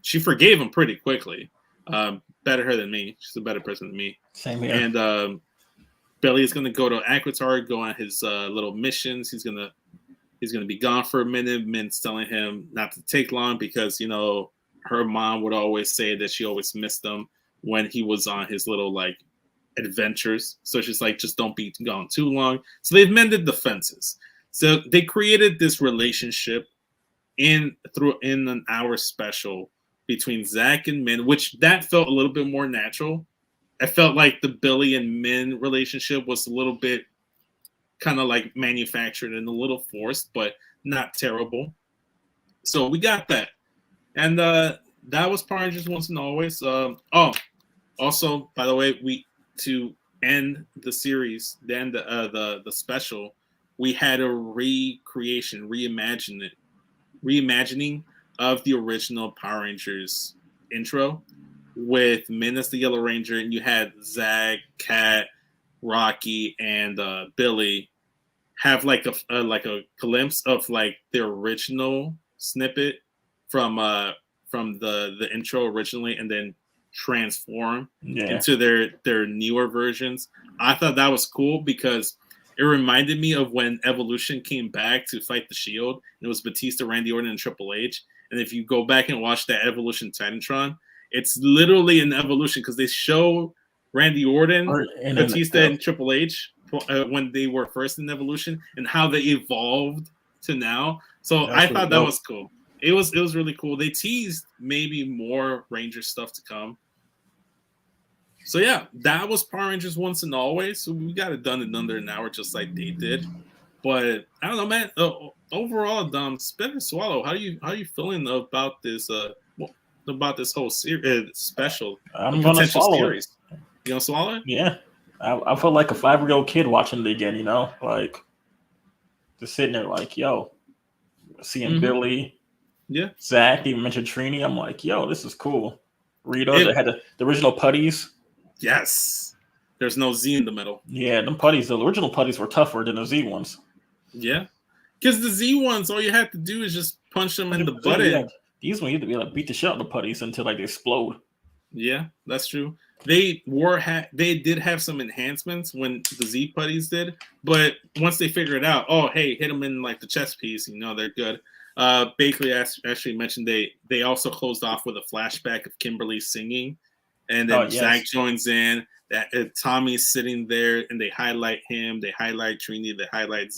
she forgave him pretty quickly. Better her than me. She's a better person than me. Same here. And Billy is going to go to Aquitar, go on his little missions. He's going to be gone for a minute. Mint's telling him not to take long because, you know, her mom would always say that she always missed him when he was on his little adventures. So she's like, just don't be gone too long. So they've mended the fences. So they created this relationship in an hour special between Zach and Min, which that felt a little bit more natural. I felt like the Billy and Min relationship was a little bit kind of manufactured and a little forced, but not terrible. So we got that. And that was Power Rangers Once and Always. Also, by the way, to end the series, then the special, we had a reimagining of the original Power Rangers intro with Min as the Yellow Ranger, and you had Zach, Kat, Rocky, and Billy have a glimpse of the original snippet from the intro originally, and then transform into their newer versions. I thought that was cool because it reminded me of when Evolution came back to fight the Shield. It was Batista, Randy Orton, and Triple H. And if you go back and watch that Evolution Titantron, it's literally an evolution because they show Randy Orton, Batista, and Triple H when they were first in Evolution and how they evolved to now. So I thought that was cool. It was really cool. They teased maybe more Ranger stuff to come. So yeah, that was Power Rangers Once and Always. So we got it done in under an hour, just like they did. But I don't know, man. Overall, spit and swallow. How are you feeling about this? About this whole series special? I'm gonna swallow it. You gonna swallow it? Yeah, I felt like a 5-year-old kid watching it again. You know, just sitting there, yo, seeing Billy. Yeah, Zach, even mentioned Trini. I'm like, yo, this is cool. Rita, they had the original putties. Yes. There's no Z in the middle. Yeah, them putties, the original putties were tougher than the Z ones. Yeah. Because the Z ones, all you have to do is just punch them in the butt. These ones, you have to be able to beat the shit out of the putties until they explode. Yeah, that's true. They did have some enhancements when the Z putties did, but once they figured out, oh, hey, hit them in the chest piece, they're good. Bakley actually mentioned they also closed off with a flashback of Kimberly singing, and then Zach joins in. That Tommy's sitting there, and they highlight him. They highlight Trini. They highlight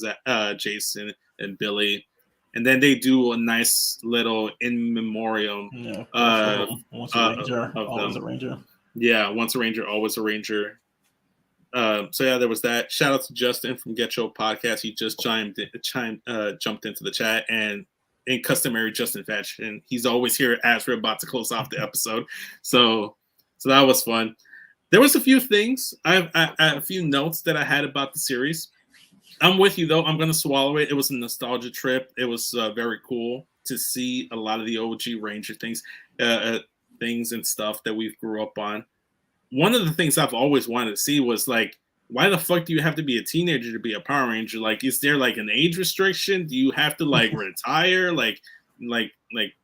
Jason and Billy, and then they do a nice little in memoriam. Once a ranger, always a ranger. Yeah, once a ranger, always a ranger. So yeah, there was that. Shout out to Justin from Get Your Podcast. He just jumped into the chat, and in customary Justin fashion, he's always here as we're about to close off the episode. So that was fun. There was a few things. I a few notes that I had about the series. I'm with you though. I'm gonna swallow it. It was a nostalgia trip. It was very cool to see a lot of the OG Ranger things and stuff that we grew up on. One of the things I've always wanted to see was like, why the fuck do you have to be a teenager to be a Power Ranger? Like, is there like an age restriction? Do you have to like retire? Like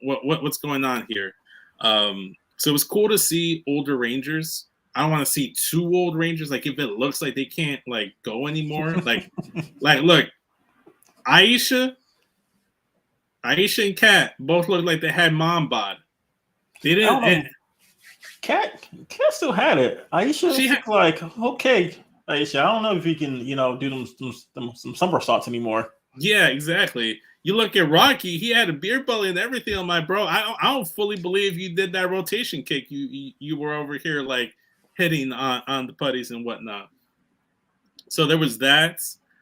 what's going on here? So it was cool to see older Rangers. I don't want to see too old Rangers. Like if it looks like they can't like go anymore. Like look, Aisha and Kat both look like they had mom bod. They didn't. Kat still had it. Aisha like, okay, Aisha, I don't know if you can, do some somersaults anymore. Yeah, exactly. You look at Rocky; he had a beer belly and everything. I'm like, bro, I don't fully believe you did that rotation kick. You were over here like hitting on the putties and whatnot. So there was that.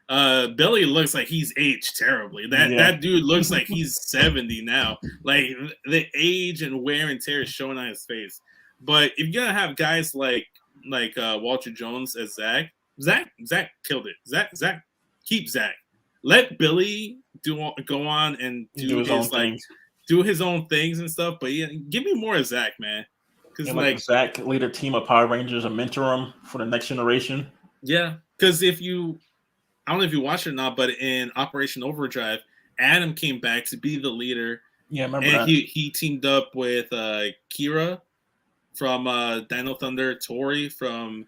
Billy looks like he's aged terribly. That dude looks like he's 70 now. Like the age and wear and tear is showing on his face. But if you're gonna have guys like Walter Jones as Zach killed it. Zach keep Zach. Let Billy go on and do his own things and stuff. But yeah, give me more of Zach, man. Because Zach lead a team of Power Rangers and mentor them for the next generation. Yeah, because I don't know if you watched it or not, but in Operation Overdrive, Adam came back to be the leader. Yeah, I remember and that. He teamed up with Kira from Dino Thunder, Tori from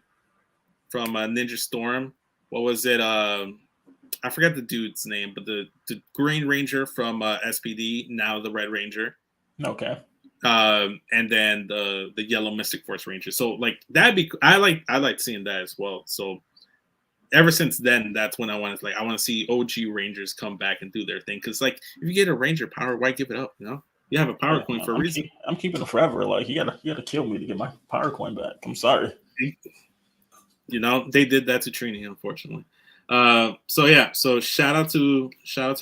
Ninja Storm. What was it? I forgot the dude's name, but the Green Ranger from SPD, now the Red Ranger. Okay. And then the Yellow Mystic Force Ranger. So like that'd be I like seeing that as well. So ever since then, that's when I want to see OG Rangers come back and do their thing. Because like if you get a Ranger power, why give it up? You have a power coin for a reason. I'm keeping it forever. Like you gotta kill me to get my power coin back. I'm sorry. They did that to Trini, unfortunately. So shout out to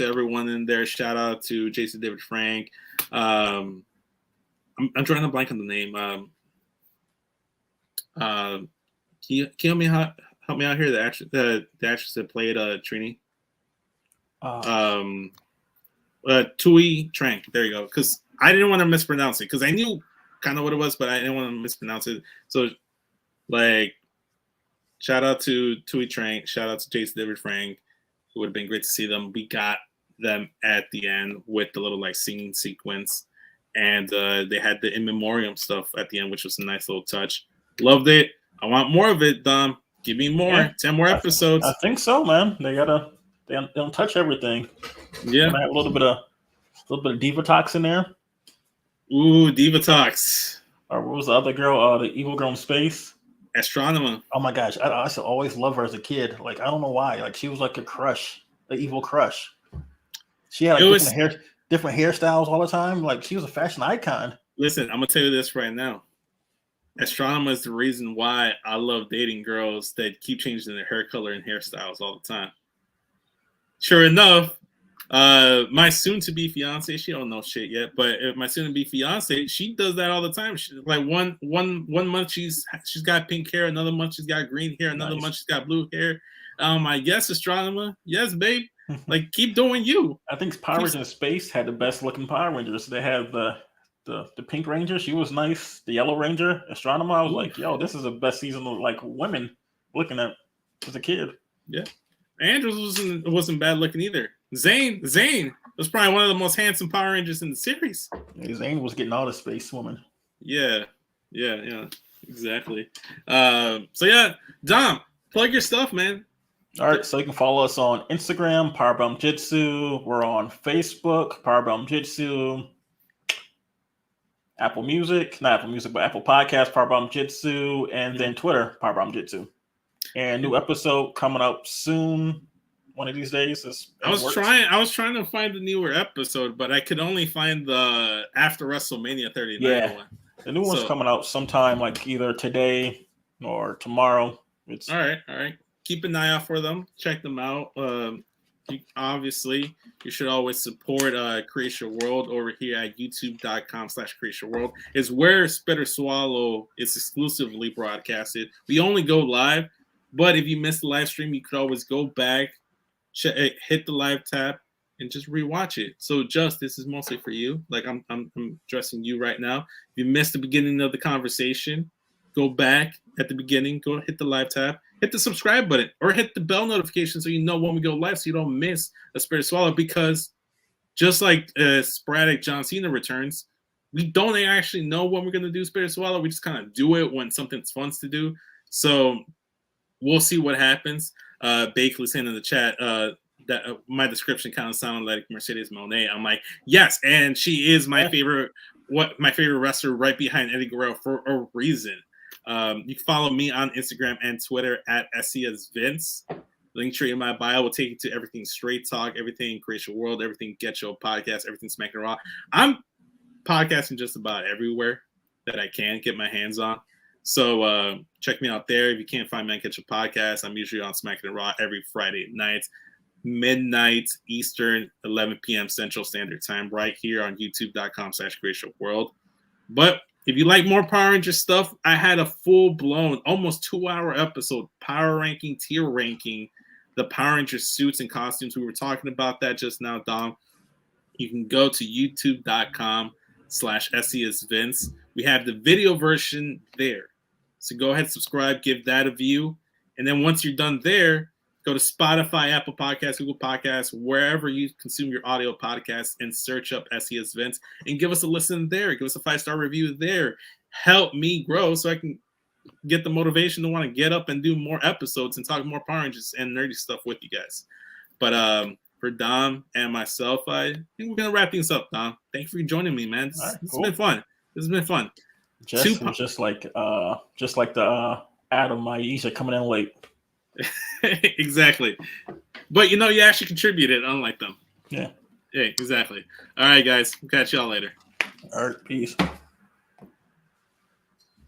everyone in there. Shout out to Jason David Frank. I'm trying to blank on the name. Can you help me out here? The actress that played Trini. Tui Trank. There you go. Because I didn't want to mispronounce it because I knew kind of what it was, but I didn't want to mispronounce it. So like, shout out to Tui Trank. Shout out to Jason David Frank. It would have been great to see them. We got them at the end with the little like singing sequence. And they had the in memoriam stuff at the end, which was a nice little touch. Loved it. I want more of it, Dom. Give me more. Yeah. 10 more episodes. I think so, man. They don't touch everything. Yeah. Have a little bit of Diva Talks in there. Ooh, Diva Talks. Or what was the other girl? The evil girl in space. Astronomer. Oh my gosh, I used to always love her as a kid. Like I don't know why. Like she was like a crush, the evil crush. She had like different hairstyles all the time. Like she was a fashion icon. Listen, I'm gonna tell you this right now. Astronomer is the reason why I love dating girls that keep changing their hair color and hairstyles all the time. Sure enough, my soon-to-be fiance, she don't know shit yet, but my soon-to-be fiance, she does that all the time. She, like one month she's got pink hair, another month she's got green hair, another month she's got blue hair. I guess Astronomer, yes, babe. Like keep doing you. I think Power Rangers in Space had the best looking Power Rangers. They had the Pink Ranger, she was nice. The Yellow Ranger, Astronomer, I was like, yo, this is the best season of like women looking at as a kid. Yeah. Andrews wasn't bad looking either. Zane was probably one of the most handsome Power Rangers in the series. Yeah, Zane was getting all the space woman. Yeah, exactly. So yeah, Dom, plug your stuff, man. All right, so you can follow us on Instagram, Powerbomb Jitsu. We're on Facebook, Powerbomb Jitsu. Apple Music, not Apple Music, but Apple Podcasts, Powerbomb Jitsu, and then Twitter, Powerbomb Jitsu. And new episode coming up soon. One of these days. I was trying to find the newer episode, but I could only find the after WrestleMania 39 one. The new one's coming out sometime, like either today or tomorrow. It's all right. Keep an eye out for them. Check them out. Obviously, you should always support Create Your World over here at youtube.com/Create Your World. Is where Spit or Swallow is exclusively broadcasted. We only go live, but if you missed the live stream, you could always go back, hit the live tab, and just rewatch it. So, this is mostly for you. Like I'm addressing you right now. If you missed the beginning of the conversation, go back at the beginning, go hit the live tab, hit the subscribe button, or hit the bell notification so you know when we go live so you don't miss a Spirit Swallow. Because just like sporadic John Cena returns, we don't actually know when we're going to do Spirit Swallow. We just kind of do it when something's fun to do. So we'll see what happens. Bakley saying in the chat that my description kind of sounded like Mercedes Moné. I'm like, yes, and she is my favorite wrestler right behind Eddie Guerrero for a reason. You can follow me on Instagram and Twitter at SCSVince. Linktree in my bio will take you to everything Straight Talk, everything Create Your World, everything Get Your Podcast, everything Smack and Raw. I'm podcasting just about everywhere that I can get my hands on. So check me out there. If you can't find me on Get Your Podcast, I'm usually on Smack and Raw every Friday night, midnight Eastern, 11 p.m. Central Standard Time, right here on youtube.com/Create Your World. But if you like more Power Ranger stuff, I had a full-blown, almost 2-hour episode, power ranking, tier ranking, the Power Ranger suits and costumes. We were talking about that just now, Dom. You can go to youtube.com/SCSVince. We have the video version there. So go ahead, subscribe, give that a view. And then once you're done there, go to Spotify, Apple Podcasts, Google Podcasts, wherever you consume your audio podcasts, and search up SCSVince and give us a listen there. Give us a 5-star review there. Help me grow so I can get the motivation to want to get up and do more episodes and talk more Power Rangers and nerdy stuff with you guys. But for Dom and myself, I think we're going to wrap things up, Dom. Thank you for joining me, man. It's been fun. This has been fun. Just like the Adam Maisha coming in late. Exactly. But you actually contributed, unlike them. Yeah, exactly. All right, guys. We'll catch y'all later. All right, peace.